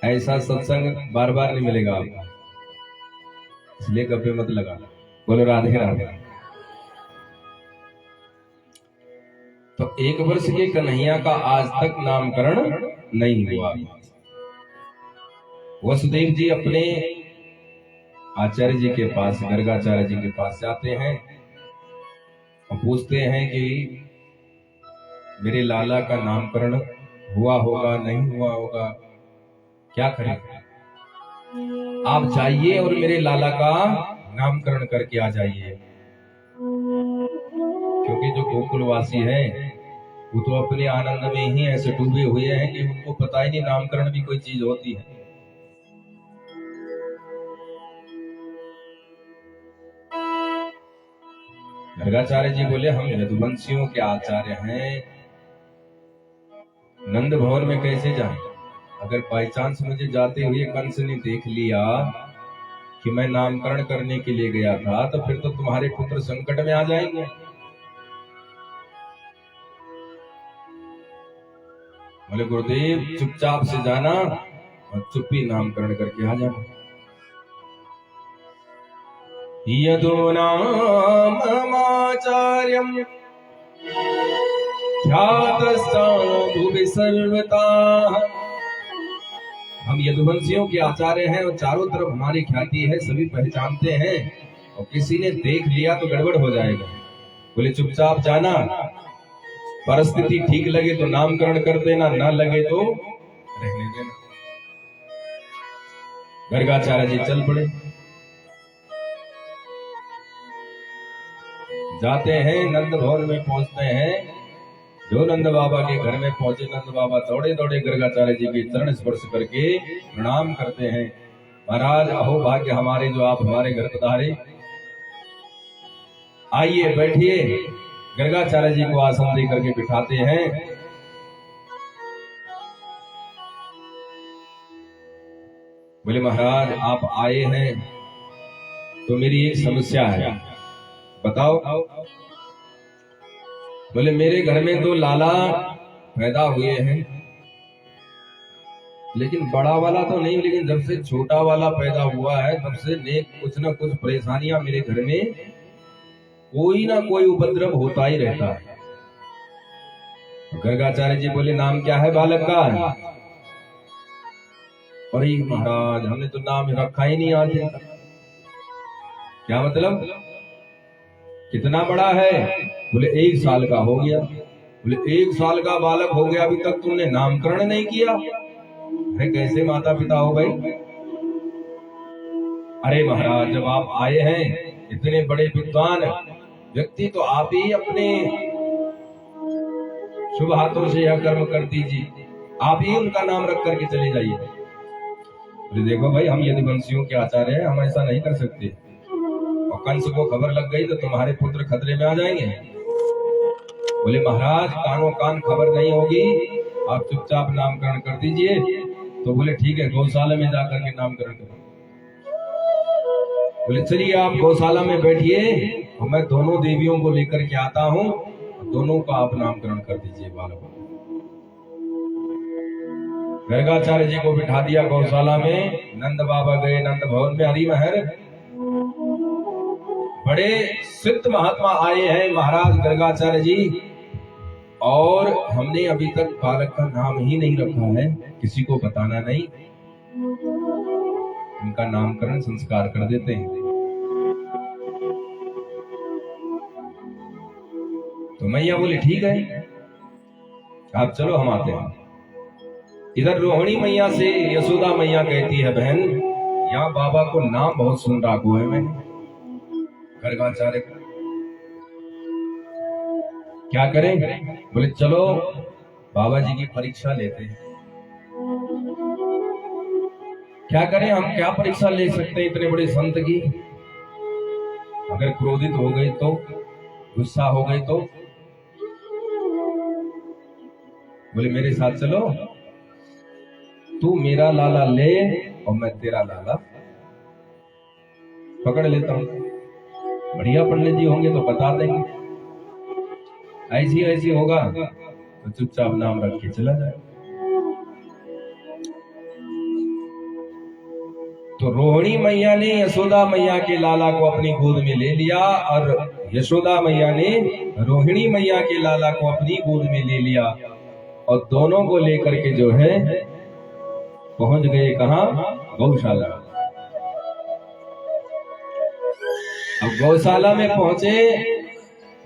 ऐसा सत्संग बार बार नहीं मिलेगा आपको, इसलिए गप्पे मत लगा। बोलो राधे राधे। तो 1 वर्ष के कन्हैया का आज तक नामकरण नहीं हुआ। वसुदेव जी अपने आचार्य जी के पास, गर्गाचार्य जी के पास जाते हैं और पूछते हैं कि मेरे लाला का नामकरण हुआ होगा, नहीं हुआ होगा, क्या करें। आप जाइए और मेरे लाला का नामकरण करके आ जाइए, क्योंकि जो गोकुलवासी हैं वो तो अपने आनंद में ही ऐसे डूबे हुए हैं कि उनको पता ही नहीं नामकरण भी कोई चीज होती है। गर्गाचार्य जी बोले हम यदुवंशियों के आचार्य हैं, नंद भवन में कैसे जाएं? अगर बाई चांस मुझे जाते हुए कंस ने देख लिया कि मैं नामकरण करने के लिए गया था तो फिर तो तुम्हारे पुत्र संकट में आ जाएंगे। बोले गुरुदेव चुपचाप से जाना और चुप्पी नामकरण करके आ जाना। यदो नाममाचार्यम् ख्यातस्ताभुवि सर्वतः। हम यदुवंशियों के आचार्य हैं और चारों तरफ हमारी ख्याति है, सभी पहचानते हैं, और किसी ने देख लिया तो गड़बड़ हो जाएगा। बोले चुपचाप जाना, परिस्थिति ठीक लगे तो नामकरण कर देना, ना लगे तो रहने देना। गर्गाचार्य जी चल पड़े। जाते हैं नंद भवन में पहुंचते हैं। जो नंद बाबा के घर में पहुंचे, नंद बाबा दौड़े दौड़े गर्गाचार्य जी के चरण स्पर्श करके प्रणाम करते हैं। महाराज अहो भाग्य हमारे जो आप हमारे घर पधारे, आइए बैठिए। गर्गाचार्य जी को आसन दे करके बिठाते हैं। बोले महाराज आप आए हैं तो मेरी एक समस्या है, बताओ। बोले मेरे घर में 2 लाला पैदा हुए हैं लेकिन बड़ा वाला तो नहीं, लेकिन जब से छोटा वाला पैदा हुआ है तब से नेक कुछ ना कुछ परेशानियां मेरे घर में कोई ना कोई उपद्रव होता ही रहता है। गर्गाचार्य जी बोले नाम क्या है बालक का? अरे महाराज हमने तो नाम रखा ही नहीं आज तक। क्या मतलब? कितना बड़ा है? बोले 1 साल का हो गया। बोले 1 साल का बालक हो गया, अभी तक तुमने नामकरण नहीं किया? अरे कैसे माता पिता हो भाई? अरे महाराज जब आप आए हैं इतने बड़े विद्वान व्यक्ति, तो आप ही अपने शुभ हाथों से यह कर्म कर दीजिए, आप ही उनका नाम रख करके चले जाइए। बोले देखो भाई हम यदुवंशियों के आचार्य हैं, हम ऐसा नहीं कर सकते, और कंस को खबर लग गई तो तुम्हारे पुत्र खतरे में आ जाएंगे। बोले महाराज कानों कान खबर नहीं होगी, आप चुपचाप नामकरण कर दीजिए। तो बोले ठीक है गौशाला में जाकर के नामकरण करो। बोले चलिए आप गौशाला में बैठिए और मैं दोनों देवियों को लेकर के आता हूँ, दोनों का आप नामकरण कर दीजिए बालक। गर्गाचार्य जी को बिठा दिया गौशाला में। नंद बाबा गए नंद भवन में। हरि महर बड़े सिद्ध महात्मा आए हैं महाराज गर्गाचार्य जी, और हमने अभी तक बालक का नाम ही नहीं रखा है, किसी को बताना नहीं, उनका नामकरण संस्कार कर देते हैं। तो मैया बोली ठीक है आप चलो हम आते हैं। इधर रोहिणी मैया से यशोदा मैया कहती है बहन यहाँ बाबा को नाम बहुत सुन रखा है मैंने, गर्गाचार्य का क्या करें? बोले चलो बाबा जी की परीक्षा लेते हैं। क्या करें हम, क्या परीक्षा ले सकते हैं इतने बड़े संत की? अगर क्रोधित हो गए तो, गुस्सा हो गए तो? बोले मेरे साथ चलो, तू मेरा लाला ले और मैं तेरा लाला पकड़ लेता हूं। बढ़िया पंडित जी होंगे तो बता देंगे, ऐसी ऐसी होगा तो चुपचाप नाम रख के चला जाए। तो रोहिणी मैया ने यशोदा मैया के लाला को अपनी गोद में ले लिया, और यशोदा मैया ने रोहिणी मैया के लाला को अपनी गोद में ले लिया, और दोनों को लेकर के जो है पहुंच गए कहां? गौशाला। अब गौशाला में पहुंचे,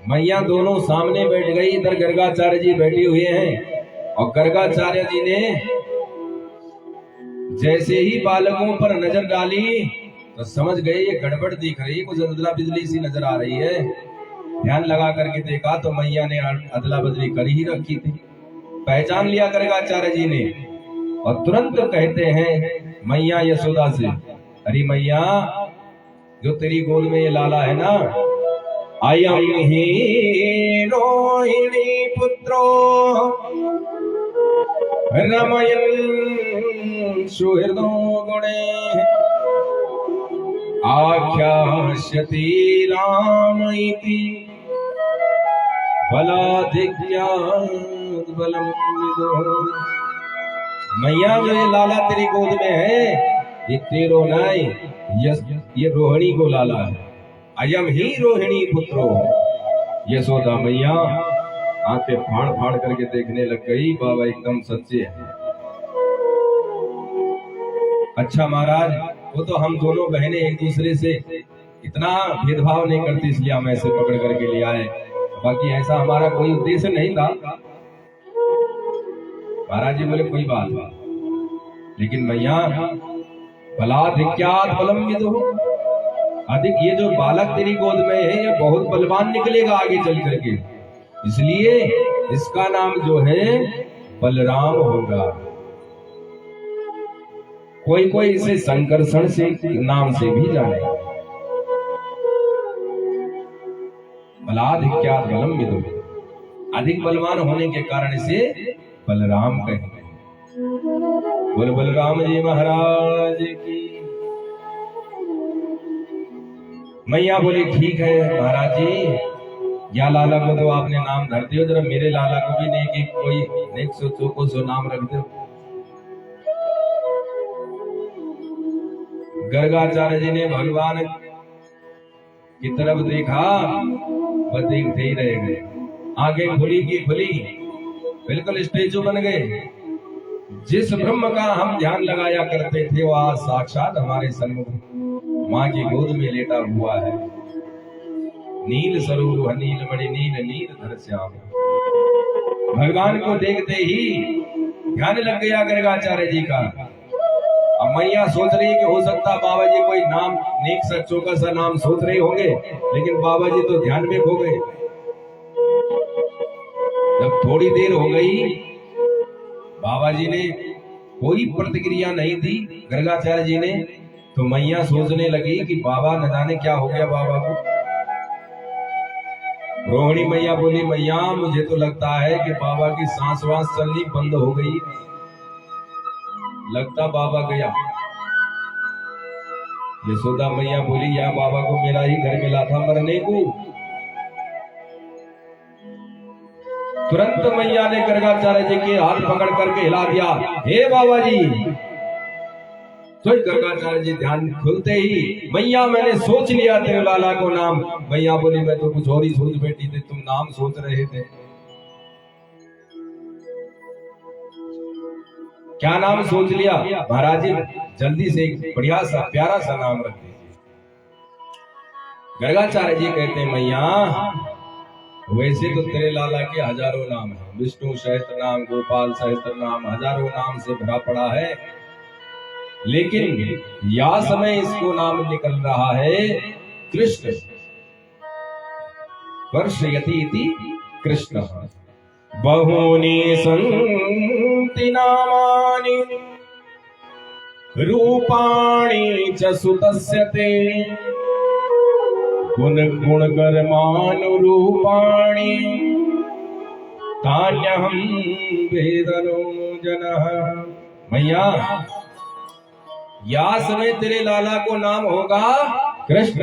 मैया दोनों सामने बैठ गई, इधर गर्गाचार्य जी बैठे हुए हैं, और गर्गाचार्य जी ने जैसे ही बालकों पर नजर डाली तो समझ गए ये गड़बड़ दिख रही है, कुछ अदला बदली सी नजर आ रही है। ध्यान लगा करके देखा तो मैया ने अदला बदली कर ही रखी थी, पहचान लिया गर्गाचार्य जी ने, और तुरंत कहते हैं मैया यशोदा से, अरे मैया जो तेरी गोद में ये लाला है ना, अयम ही रोहिणी पुत्रो रमयन् सुहृदो गुणे आख्यास्यति राम इति बलाधिक्यात् बलम् विदुः। मैया जो ये लाला तेरी गोद में है ये तेरो नहीं, ये रोहिणी को लाला है। अयम ही रोहिणी पुत्रो। यशोदा मैया आंखें फाड़ फाड़ करके देखने लग गई, बाबा एकदम सच्चे हैं। अच्छा महाराज वो तो हम दोनों बहनें एक दूसरे से इतना भेदभाव नहीं करती, इसलिए हम ऐसे पकड़ करके ले आए, बाकी ऐसा हमारा कोई उद्देश्य नहीं था। महाराज जी बोले कोई बात नहीं, लेकिन मैया बलाधिक्यात् बलम् विदुः, अधिक ये जो बालक तेरी गोद में है ये बहुत बलवान निकलेगा आगे चल करके, इसलिए इसका नाम जो है बलराम होगा। कोई कोई इसे संकर्षण से नाम से भी जाने। बलाधिक्यात् बलम् विदुः, अधिक बलवान होने के कारण से बलराम कहेंगे। बोल बलराम जी महाराज की। मैया बोली ठीक है महाराज जी, या लाला को तो आपने नाम धर दियो, जरा मेरे लाला को भी नहीं कि कोई नेक सो नाम रख दो। गर्गाचार्य जी ने भगवान की तरफ देखा, बस देखते ही रह गए। आंखें खुली की खुली, बिल्कुल स्टेचू बन गए। जिस ब्रह्म का हम ध्यान लगाया करते थे वो आज साक्षात हमारे सन्मुख माँ की गोद में लेटा हुआ है। नील सरोवर नील मणि नील नील धर श्याम। भगवान को देखते ही ध्यान लग गया गर्गाचार्य जी का। अब मैया सोच रही कि हो सकता बाबा जी कोई नाम नेक सा चौका सा नाम सोच रहे होंगे, लेकिन बाबा जी तो ध्यान में खो गए। जब थोड़ी देर हो गई, बाबा जी ने कोई प्रतिक्रिया नहीं दी गर्गाचार्य जी ने, तो मैया सोचने लगी कि बाबा न जाने क्या हो गया बाबा को। रोहिणी मैया बोली, मैया मुझे तो लगता है कि बाबा की सांस वास चलनी बंद हो गई, लगता बाबा गया। यशोदा मैया बोली, या बाबा को मेरा ही घर मिला था मरने को। तुरंत मैया ने गर्गाचार्य जी के हाथ पकड़ करके हिला दिया, हे बाबा जी। तो गर्गाचार्य जी ध्यान खुलते ही, मैया मैंने सोच लिया तेरे लाला को नाम। मैया बोली, मैं तो कुछ और ही सोच बैठी थी, तुम नाम सोच रहे थे। क्या नाम सोच लिया? महाराज जी जल्दी से एक बढ़िया सा प्यारा सा नाम रख दीजिए। गर्गाचार्य जी कहते हैं, मैया वैसे तो तेरे लाला के हजारों नाम है, विष्णु सहस्त्र नाम, गोपाल सहस्त्र नाम, हजारों नाम से भरा पड़ा है, लेकिन या समय इसको नाम निकल रहा है कृष्ण। वर्षयति इति कृष्ण। बहूनि सन्ति नामानि रूपाणि च सुतस्य ते गुण कर्मानुरूपाणि तान्यहं वेदनो जनः। मैया या समय तेरे लाला को नाम होगा कृष्ण।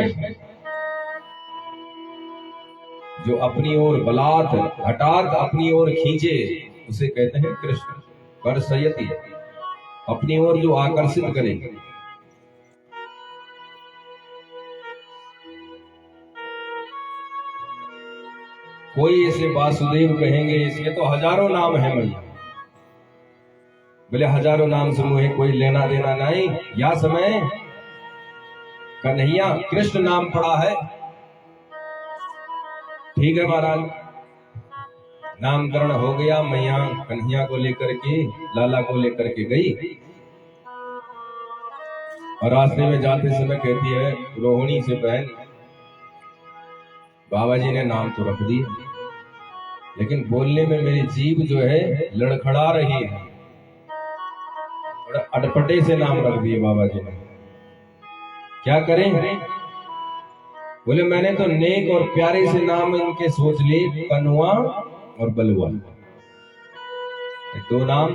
जो अपनी ओर बलात् हठात अपनी ओर खींचे उसे कहते हैं कृष्ण। वर्षयति अपनी ओर जो आकर्षित करे। कोई ऐसे वासुदेव कहेंगे, इसके तो हजारों नाम है मैया। बोले हजारों नाम से मुझे कोई लेना देना नहीं, या समय कन्हैया कृष्ण नाम पड़ा है। ठीक है महाराज, नामकरण हो गया। मैया कन्हैया को लेकर के, लाला को लेकर के गई और रास्ते में जाते समय कहती है रोहिणी से, बहन बाबा जी ने नाम तो रख दिया, लेकिन बोलने में मेरी जीभ जो है लड़खड़ा रही है। अटपटे से नाम रख दिए बाबा जी ने, क्या करें? बोले मैंने तो नेक और प्यारे से नाम इनके सोच लिए, कनुआ और बलुआ। दो नाम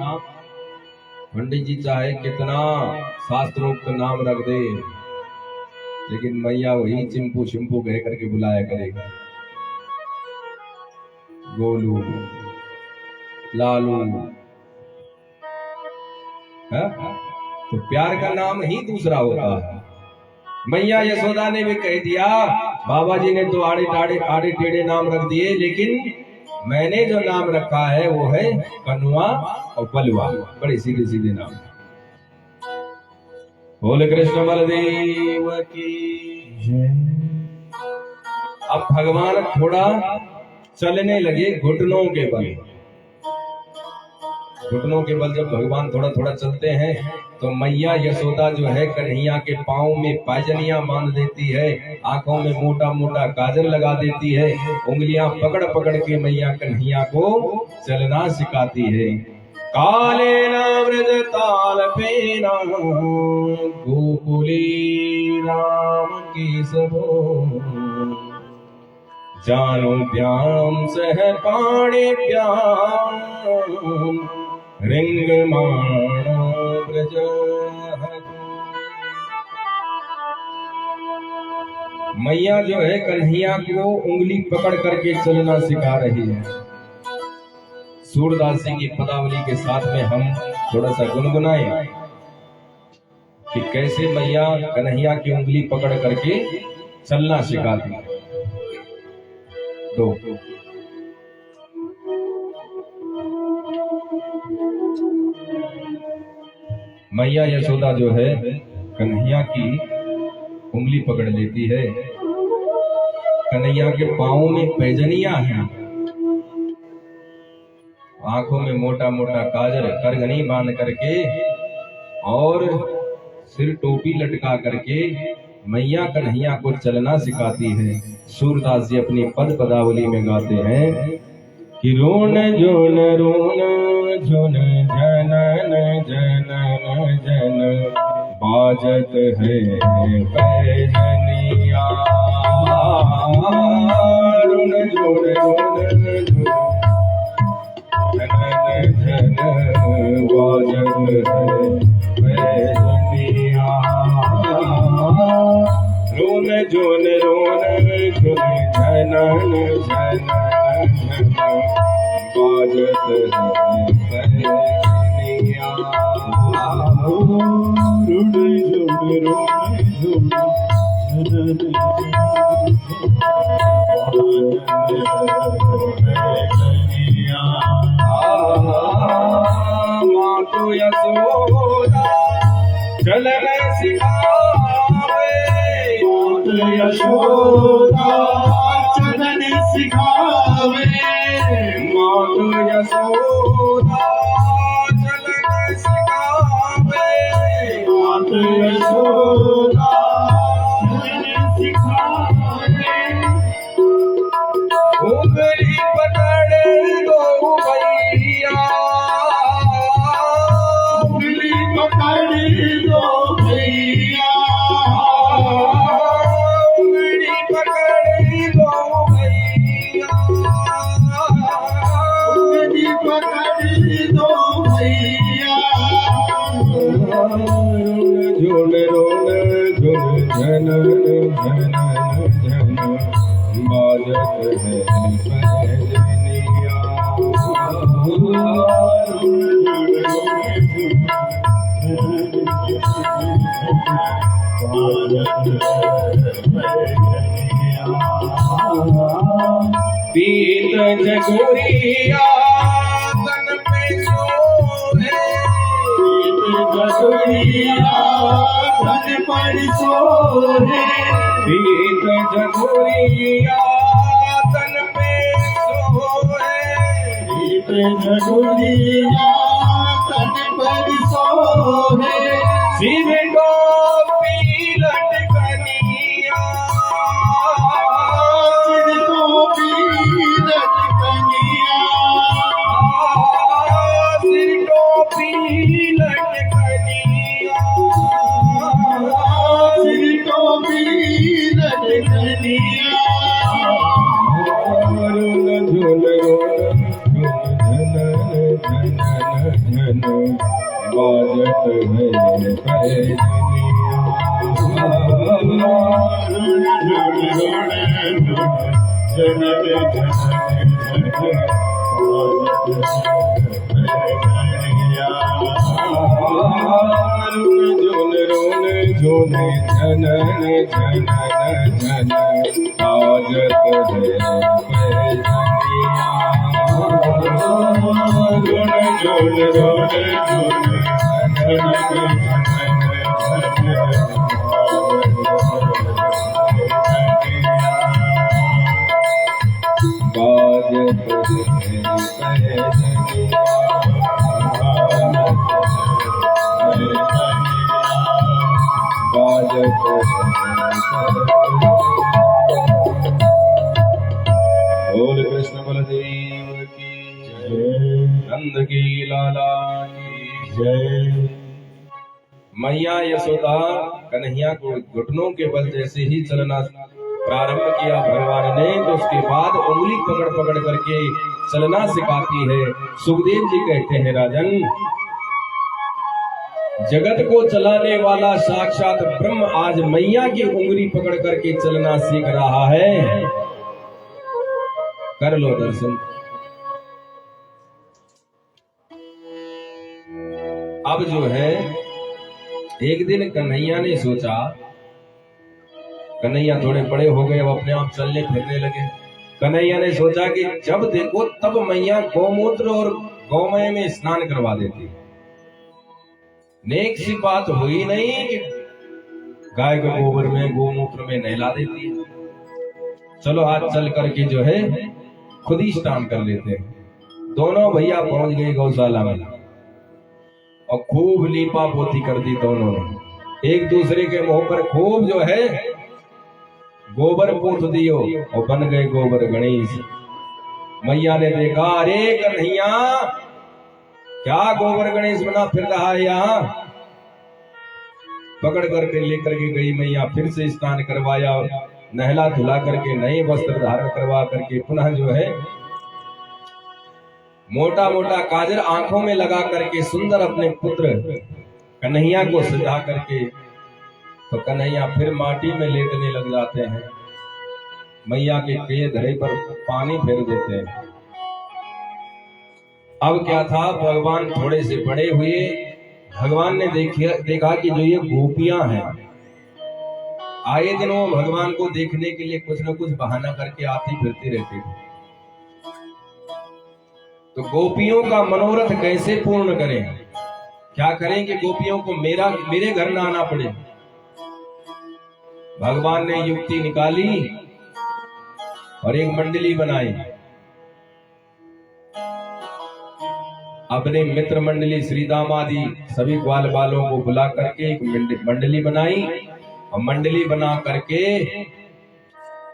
पंडित जी चाहे कितना शास्त्रोक्त नाम रख दे, लेकिन मैया वही चिंपू शिंपू कह करके बुलाया करेगा। गोलू, लालू, है? तो प्यार का नाम ही दूसरा होता है। मैया यशोदा ने भी कह दिया, बाबा जी ने तो आड़े टेढ़े नाम रख दिए, लेकिन मैंने जो नाम रखा है वो है कनुआ और बलुआ। बड़े सीधे सीधे नाम। बोल कृष्ण बलदेव की जय। अब भगवान थोड़ा चलने लगे घुटनों के बल। घुटनों के बल जब भगवान थोड़ा थोड़ा चलते हैं तो मैया यशोदा जो है कन्हैया के पाँव में पायजनियां बांध देती है, आंखों में मोटा मोटा काजल लगा देती है, उंगलियां पकड़ पकड़ के मैया कन्हैया को चलना सिखाती है। काले न व्रज ताल पेना गोकुली राम की सबो जानो प्याम सह पाणी प्याम रिंग माणो ब्रज। मैया जो है कन्हैया को उंगली पकड़ करके चलना सिखा रही है। सूरदास जी की पदावली के साथ में हम थोड़ा सा गुनगुनाएं। कि कैसे मैया कन्हैया की उंगली पकड़ करके चलना सिखाती है। दो मैया यशोदा जो है कन्हैया की उंगली पकड़ लेती है। कन्हैया के पांवों में पैजनियां हैं, आंखों में मोटा मोटा काजल करगनी बांध करके और सिर टोपी लटका करके मैया कन्हैया को चलना सिखाती है। सूरदास जी अपनी पद पदावली में गाते हैं कि रोन जोन झुन जनन जनन जन बाजत है पैजनिया। रोन जोन झुन जनन जन बाजत है पैजनिया। रोन जोन झुन जनन जनन बाजत है पैजनिया। माँ तो यशोदा चलन सिखावे, माँ तो यशोदा चलन सिखावे, माँ तो यशोदा चलन सिखावे, माँ तो यशोदा चलन सिखावे। उंगली पकड़ दो भैया, उंगली पकड़ दो भैया, उंगली पकड़ दो भैया, उंगली पकड़ दो भैया। झुन रोन झुन झनन झनन झन बाजत है पैजनिया। पीत जगुरिया तन पे सोहे, जगुरिया धन पर सोहे, पीत जगुरिया तन पे सोहे, जगुरिया धन पर सोहे। सिर टोपी लटकनिया, सिर टोपी लटकनिया, सिर टोपी लटकनिया, सिर टोपी लटकनिया। रोन झुन रोन झुन झनन झनन बाजत है पैजनिया। झुन रोन झुन झनन झनन झन बाजत है पैजनिया। झुन झुन रोन झुन बोल कृष्ण बलदेव की जय नंद की लाला की जय। मैया यशोदा कन्हैया को घुटनों के बल जैसे ही चलना प्रारंभ किया भगवान ने, तो उसके बाद उंगली पकड़ पकड़ करके चलना सिखाती है। सुखदेव जी कहते हैं राजन, जगत को चलाने वाला साक्षात ब्रह्म आज मैया की उंगली पकड़ करके चलना सीख रहा है। कर लो दर्शन। अब जो है एक दिन कन्हैया ने सोचा, कन्हैया थोड़े बड़े हो गए, अब अपने आप चलने फिरने लगे। कन्हैया ने सोचा कि जब देखो तब मैया गौमूत्र और गौमय में स्नान करवा देती। नेक सी बात हुई नहीं कि गाय के गोबर में गौमूत्र में नहला देती है। चलो आज चल करके जो है खुद ही स्नान कर लेते हैं। दोनों भैया पहुंच गए गौशाला में और खूब लीपा पोती कर दी दोनों ने। एक दूसरे के मुंह पर खूब जो है गोबर पोत दियो और बन गए गोबर गणेश। मैया ने देखा, अरे कन्हैया क्या गोबर गणेश बना फिर रहा है यहाँ। पकड़ करके लेकर के गई मैया, फिर से स्नान करवाया, नहला धुला करके नए वस्त्र धारण करवा करके पुनः जो है मोटा मोटा काजल आंखों में लगा करके सुंदर अपने पुत्र कन्हैया को सजा करके तो कन्हैया फिर माटी में लेटने लग जाते हैं। मैया के धरे पर पानी फेर देते हैं। अब क्या था, भगवान थोड़े से बड़े हुए, भगवान ने देखा कि जो ये गोपियां हैं आए दिन वो भगवान को देखने के लिए कुछ न कुछ बहाना करके आती फिरती रहती थी। तो गोपियों का मनोरथ कैसे पूर्ण करें, क्या करें कि गोपियों को मेरे घर ना आना पड़े। भगवान ने युक्ति निकाली और एक मंडली बनाई। अपने मित्र मंडली श्रीदाम आदि सभी ग्वाल बालों को बुला करके एक मंडली बनाई और मंडली बना करके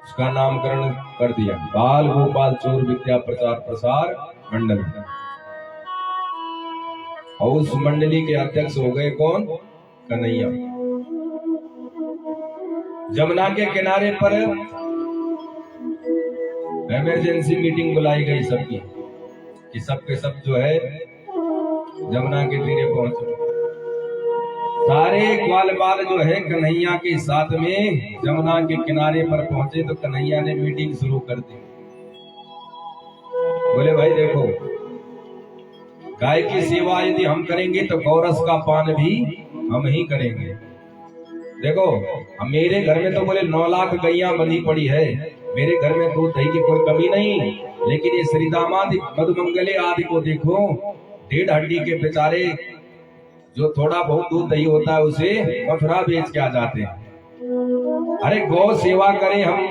उसका नामकरण कर दिया, बाल गोपाल चोर विद्या प्रचार प्रसार मंडल। और उस मंडली के अध्यक्ष हो गए कौन? कन्हैया। जमुना के किनारे पर इमरजेंसी मीटिंग बुलाई गई सबकी कि सबके सब जो है जमुना के तीरे पहुंचे। सारे ग्वाल बाल जो है कन्हैया के साथ में जमुना के किनारे पर पहुंचे तो कन्हैया ने मीटिंग शुरू कर दी। बोले भाई देखो, गाय की सेवा यदि हम करेंगे तो गौरस का पान भी हम ही करेंगे। देखो मेरे घर में तो बोले 9 लाख गैया बंधी पड़ी है, मेरे घर में दूध दही की कोई कमी नहीं, लेकिन ये श्रीदामादि मधुमंगले आदि को देखो, 1.5 हड्डी के बेचारे जो थोड़ा बहुत दूध दही होता है उसे मथुरा बेच के आ जाते हैं। अरे गौ सेवा करें हम,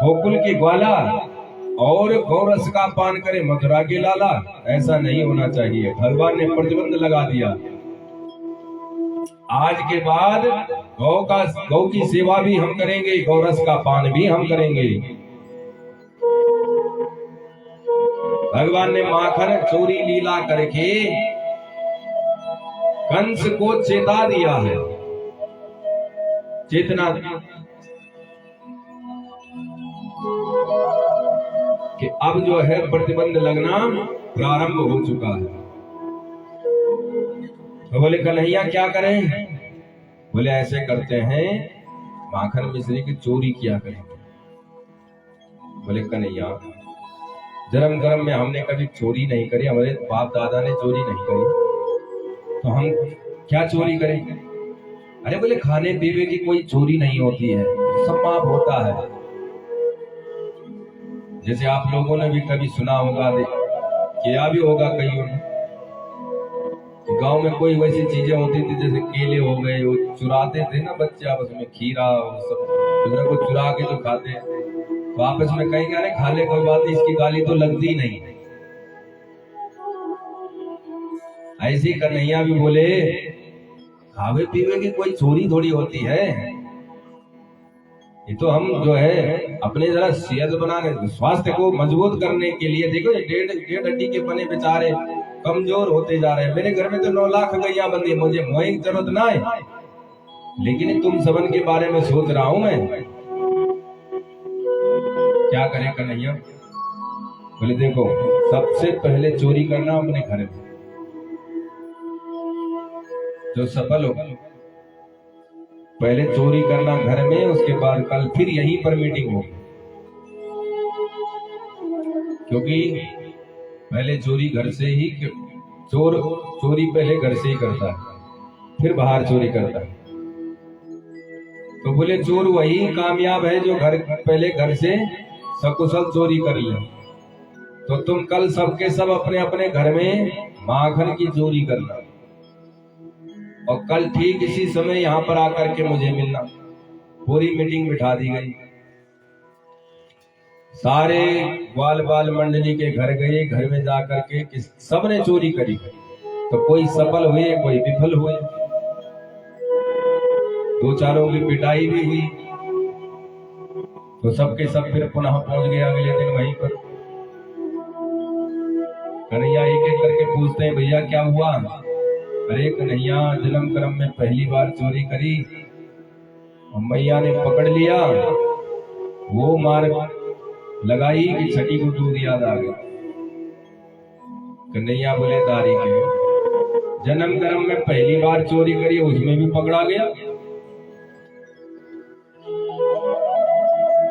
गोकुल की ग्वाला, और गौरस का पान करे मथुरा के लाला, ऐसा नहीं होना चाहिए। भगवान ने प्रतिबंध लगा दिया। आज के बाद गौ की सेवा भी हम करेंगे, गौरस का पान भी हम करेंगे। भगवान ने माखन चोरी लीला करके कंस को चेता दिया है, चेतना कि अब जो है प्रतिबंध लगना प्रारंभ हो चुका है। तो बोले कन्हैया क्या करें? बोले ऐसे करते हैं, माखन मिश्री की चोरी किया करेंगे। बोले कन्हैया जन्म कर्म में हमने कभी चोरी नहीं करी, हमारे बाप दादा ने चोरी नहीं करी, तो हम क्या चोरी करेंगे? अरे बोले खाने पीने की कोई चोरी नहीं होती है, सब पाप होता है। जैसे आप लोगों ने भी कभी सुना होगा, किया भी होगा कईयों ने, गांव में कोई वैसी चीजें होती थी जैसे केले हो गए, वो चुराते थे ना बच्चे आपस में, खीरा और सब दूसरे को चुरा के जो खाते, तो आपस में कहेंगे अरे खा ले कोई बात नहीं, इसकी गाली तो लगती नहीं। ऐसी कन्हैया भी बोले खावे पीवे की कोई चोरी थोड़ी होती है, ये तो हम जो है अपने जरा सेहत बनाने, स्वास्थ्य को मजबूत करने के लिए। देखो 1.5 हड्डी के बने बेचारे कमजोर होते जा रहे हैं। मेरे घर में तो 9 लाख गैया बंदी, मुझे मोही की जरूरत ना है, लेकिन तुम सबन के बारे में सोच रहा हूं मैं, क्या करें कन्हैया? बोले देखो सबसे पहले चोरी करना अपने घर में, जो सफल हो पहले चोरी करना घर में, उसके बाद कल फिर यहीं पर मीटिंग होगी, क्योंकि पहले चोरी घर से ही, चोरी पहले घर से ही करता है। फिर बाहर चोरी करता है। तो बोले चोर वही कामयाब है जो पहले घर से सकुशल चोरी कर लिया। तो तुम कल सबके सब अपने अपने घर में माखन की चोरी करना, और कल ठीक इसी समय यहाँ पर आकर के मुझे मिलना। पूरी मीटिंग बिठा दी गई, सारे ग्वाल बाल मंडली के घर गए। घर में जाकर के सबने चोरी करी, तो कोई सफल हुए कोई विफल हुए, दो चारों की पिटाई भी हुई। तो सबके सब फिर पुनः पहुंच गए अगले दिन वहीं पर। कन्हैया एक एक करके पूछते हैं, भैया क्या हुआ? अरे कन्हैया, जन्म कर्म में पहली बार चोरी करी और मैया ने पकड़ लिया, वो मार लगाई कि छठी को दूध याद आ गया। कन्हैया बोले दारी के, जन्म कर्म में पहली बार चोरी करी उसमें भी पकड़ा गया।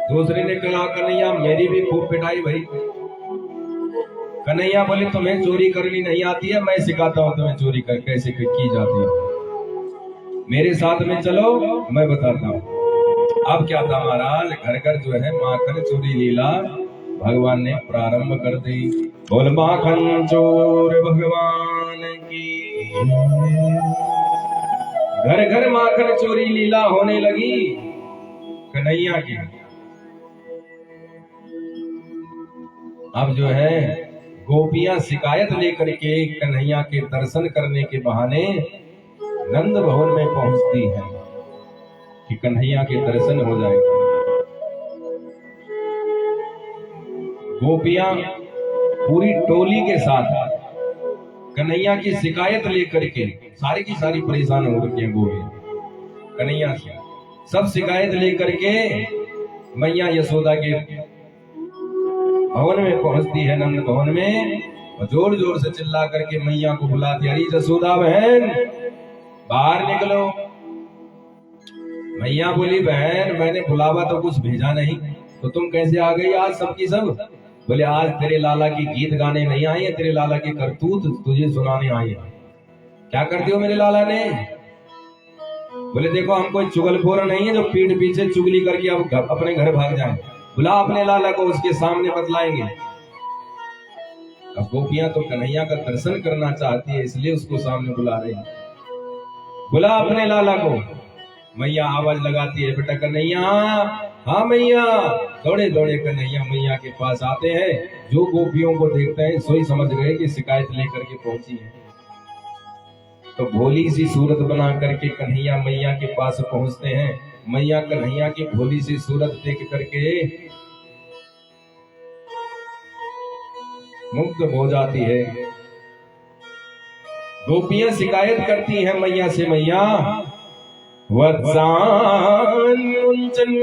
दूसरे ने कहा कन्हैया मेरी भी खूब पिटाई भाई। कन्हैया बोले तुम्हें चोरी करनी नहीं आती है, मैं सिखाता हूँ तुम्हें चोरी कर कैसे की जाती है, मेरे साथ में चलो मैं बताता हूँ। अब क्या था महाराज, घर घर जो है माखन चोरी लीला भगवान ने प्रारंभ कर दी। बोल माखन चोर भगवान की, घर घर माखन चोरी लीला होने लगी कन्हैया की। अब जो है गोपियां शिकायत लेकर के कन्हैया के दर्शन करने के बहाने नंद भवन में पहुंचती हैं कि कन्हैया के दर्शन हो जाएंगे। गोपियां पूरी टोली के साथ कन्हैया की शिकायत लेकर के, सारी की सारी परेशान हो रखी है गोपियां कन्हैया से, सब शिकायत लेकर के मैया यशोदा के भवन में पहुंचती है, नंद भवन में, और जोर जोर से चिल्ला करके मैया को बुलाती, अरे यशोदा बहन बाहर निकलो। मैया बोली बहन मैंने बुलावा तो कुछ भेजा नहीं, तो तुम कैसे आ गई आज सबकी सब? बोले आज तेरे लाला की गीत गाने नहीं आई है, तेरे लाला की करतूत तुझे सुनाने आई है। क्या करती हो मेरे लाला ने? बोले देखो हम कोई चुगलखोर नहीं है जो पीठ पीछे चुगली करके अब अपने घर भाग जाए। बुला अपने लाला को, उसके सामने बतलाएंगे। अब गोपियां तो कन्हैया का दर्शन करना चाहती है, इसलिए उसको सामने बुला रही है। बुला अपने लाला को। मैया आवाज लगाती है, बेटा कन्हैया। हाँ मैया। दौड़े दौड़े कन्हैया मैया के पास आते हैं। जो गोपियों को देखते हैं सोई समझ गए कि शिकायत लेकर के पहुंची है। तो भोली सी सूरत बना करके कन्हैया मैया के पास पहुंचते हैं। मैया कन्हैया की भोली सी सूरत देख करके मुग्ध हो जाती है। गोपियां शिकायत करती हैं मैया से, मैया वत्सान मुंचन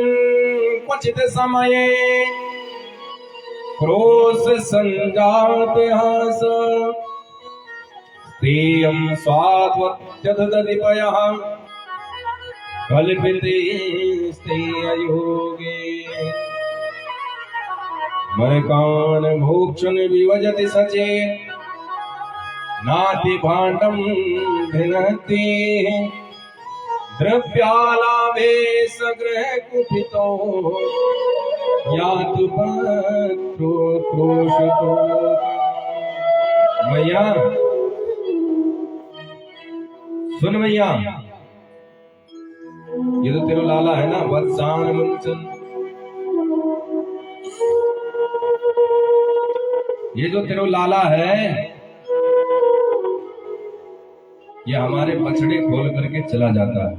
क्वचित समय क्रोश संजात हास तेयं स्वात्वत्यदधिपयः कल्पिते अयोगे मरकान भोक्षण विवजति सचे नाति भाण्डं भिनति द्रव्यालाभे सगृह कुपितो यातु पत्रो क्रोशितो। मैया सुन मैया, ये तो तेरा लाला है ना, वत्सान मुंचन, ये जो तेरा लाला है ये हमारे बछड़े खोल करके चला जाता है।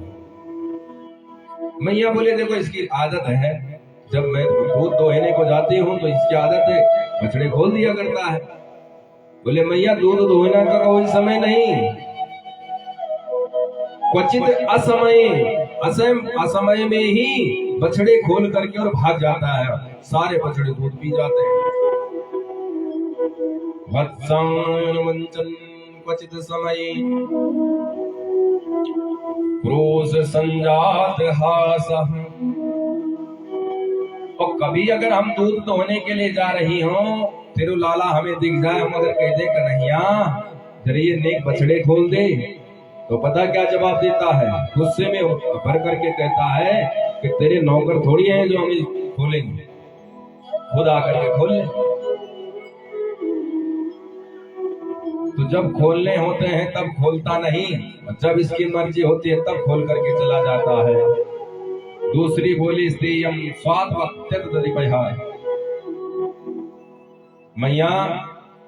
मैया बोले देखो इसकी आदत है, जब मैं दूध दोहने को जाती हूँ तो इसकी आदत है बछड़े खोल दिया करता है। बोले मैया दूध दोहना का कोई समय नहीं, क्वचित असमय में ही बछड़े खोल करके और भाग जाता है, सारे बछड़े दूध पी जाते हैं। वत्सान वंचन क्वचित समय क्रोश संजात हासः। और कभी अगर हम दूध दोहने के लिए जा रही हो, तेरे लाला हमें दिख जाए, हम अगर कह दे कन्हैया जरा ये नेक बछड़े खोल दे, तो पता क्या जवाब देता है? गुस्से में भर करके कहता है कि तेरे नौकर थोड़ी हैं जो हमें खोलेंगे, खुद आकर के खोल ले। तो जब खोलने होते हैं तब खोलता नहीं, जब इसकी मर्जी होती है तब खोल करके चला जाता है। दूसरी बोली स्त्रीयम स्वाद वक्त, मैया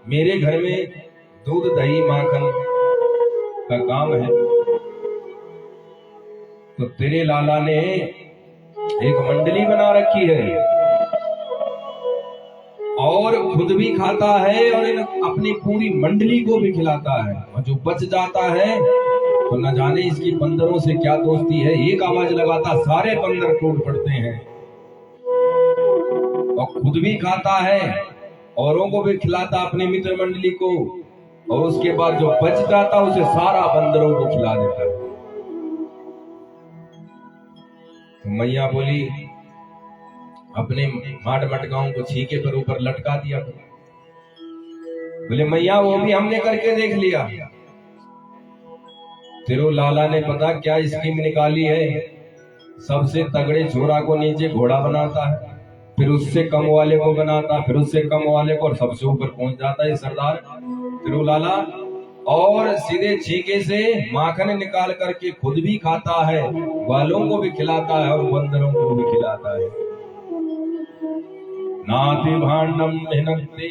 मेरे घर में दूध दही माखन का काम है, तो तेरे लाला ने एक मंडली बना रखी है और खुद भी खाता है और अपनी पूरी मंडली को भी खिलाता है, और जो बच जाता है तो न जाने इसकी बंदरों से क्या दोस्ती है, एक आवाज लगाता सारे बंदर टूट पड़ते हैं। और खुद भी खाता है, औरों को भी खिलाता अपनी मित्र मंडली को, और उसके बाद जो बच जाता उसे सारा बंदरों को खिला देता है। तो मैया बोली अपने माट मटकाओं को छीके पर ऊपर लटका दिया। बोले मैया वो भी हमने करके देख लिया। तेरो लाला ने पता क्या स्कीम निकाली है, सबसे तगड़े छोरा को नीचे घोड़ा बनाता है, फिर उससे कम वाले को बनाता, फिर उससे कम वाले को, और सबसे ऊपर पहुंच जाता है सरदार तेरो लाला, और सीधे छीके से माखन निकाल करके खुद भी खाता है, वालों को भी खिलाता है और बंदरों को भी खिलाता है। नाति भांडम हिनक्ति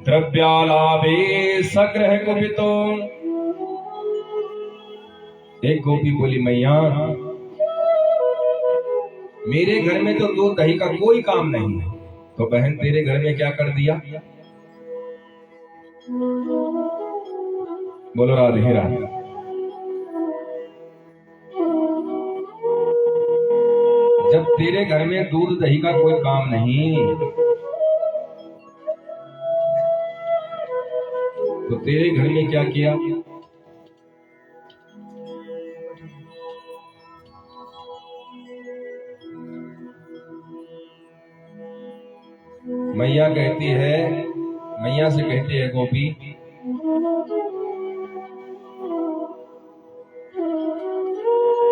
द्रव्यालाभे सग्रह कुपितो। एक गोपी बोली मैया मेरे घर में तो दूध दही का कोई काम नहीं है, तो बहन तेरे घर में क्या कर दिया? बोलो राधे राधे। जब तेरे घर में दूध दही का कोई काम नहीं, तो तेरे घर में क्या किया? मैया कहती है, मैया से कहती है गोपी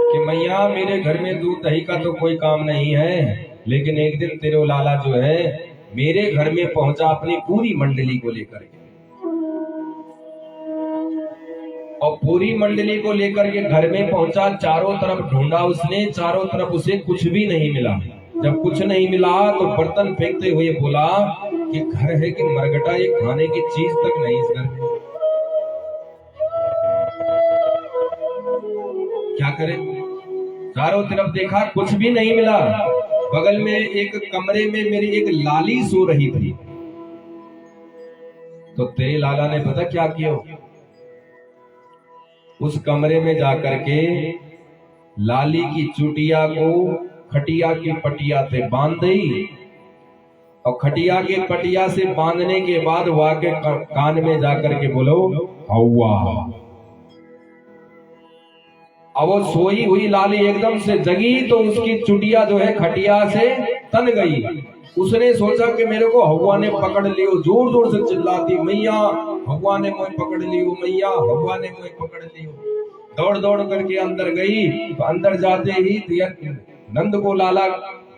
कि मैया मेरे घर में दूध दही का तो कोई काम नहीं है, लेकिन एक दिन तेरे लाला जो है मेरे घर में पहुंचा अपनी पूरी मंडली को लेकर के, और पूरी मंडली को लेकर के घर में पहुंचा, चारों तरफ ढूंढा उसने, चारों तरफ उसे कुछ भी नहीं मिला। जब कुछ नहीं मिला तो बर्तन फेंकते हुए बोला कि घर है कि मरगटा, ये खाने की चीज तक नहीं इस घर में, क्या करें? चारों तरफ देखा कुछ भी नहीं मिला। बगल में एक कमरे में मेरी एक लाली सो रही थी, तो तेरे लाला ने पता क्या किया? उस कमरे में जाकर के लाली की चुटिया को खटिया की पटिया से बांध दी, और खटिया के पटिया से बांधने के बाद वहां के कान में जाकर के बोलो हवा। अब वो सोई हुई लाली एकदम से जगी तो उसकी चुटिया जो है खटिया से तन गई। उसने सोचा कि मेरे को हवा ने पकड़ लियो, जोर जोर से चिल्लाती मैया हवा ने मुझे पकड़ लियो, मैया हवा ने मुझे पकड़ लियो। दौड़ दौड़ करके अंदर गई, तो अंदर जाते ही नंद को लाला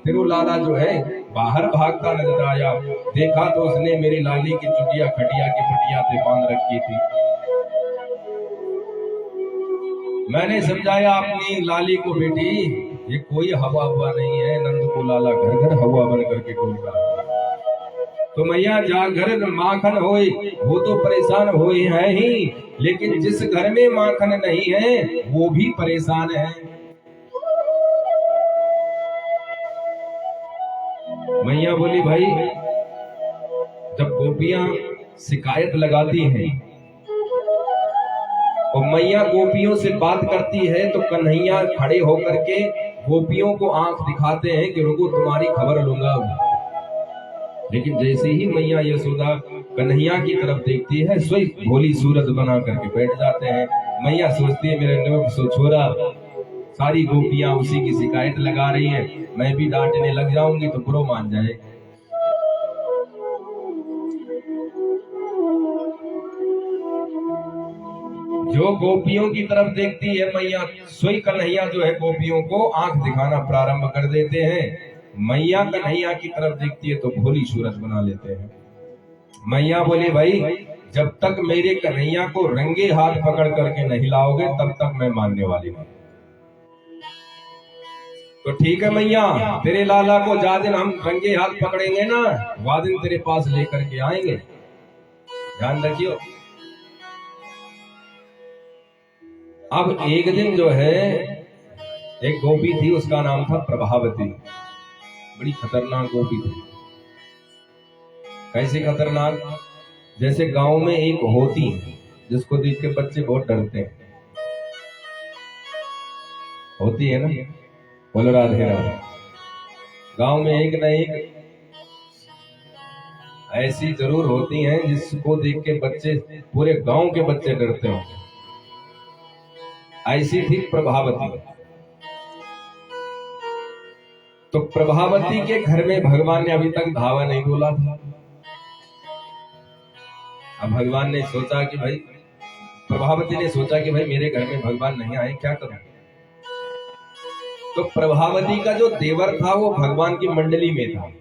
तिरु लाला जो है बाहर भागता नजर आया। देखा तो उसने मेरी लाली की चुटिया खटिया की पटिया से बांध रखी थी। मैंने समझाया अपनी लाली को, बेटी ये कोई हवा हुआ नहीं है, नंद को लाला घर घर हवा बन करके डोल रहा है। तो मैया जा घर माखन होए वो तो परेशान होए है ही, लेकिन जिस घर में माखन नहीं है वो भी परेशान है। मैया बोली भाई जब गोपियां शिकायत लगाती हैं और मैया गोपियों से बात करती है तो कन्हैया खड़े होकर के गोपियों को आंख दिखाते हैं कि रुको तुम्हारी खबर लूंगा। लेकिन जैसे ही मैया यशोदा कन्हैया की तरफ देखती है स्वयं भोली सूरत बना करके बैठ जाते हैं। मैया सोचती है मेरे नोक सो छोरा, सारी गोपियां उसी की शिकायत लगा रही हैं, मैं भी डांटने लग जाऊंगी तो बुरो मान जाए। जो गोपियों की तरफ देखती है मैया, सोई कन्हैया जो है गोपियों को आंख दिखाना प्रारंभ कर देते हैं। मैया कन्हैया की तरफ देखती है तो भोली सूरत बना लेते हैं। मैया बोली भाई जब तक मेरे कन्हैया को रंगे हाथ पकड़ करके नहीं लाओगे तब तक मैं मानने वाली नहीं। तो ठीक है मैया, तेरे लाला को जा दिन हम रंगे हाथ पकड़ेंगे ना, वह दिन तेरे पास लेकर के आएंगे, ध्यान रखियो। अब एक दिन जो है एक गोपी थी, उसका नाम था प्रभावती। बड़ी खतरनाक गोपी थी। कैसे खतरनाक? जैसे गांव में एक होती है जिसको देख के बच्चे बहुत डरते हैं, होती है ना, बोलो राधे राधे। गांव में एक न एक ऐसी जरूर होती हैं जिसको देख के बच्चे, पूरे गांव के बच्चे डरते हो। ऐसी थी प्रभावती। तो प्रभावती के घर में भगवान ने अभी तक धावा नहीं बोला था। अब भगवान ने सोचा कि भाई, प्रभावती ने सोचा कि भाई मेरे घर में भगवान नहीं आए, क्या करूं। तो प्रभावती का जो देवर था वो भगवान की मंडली में था।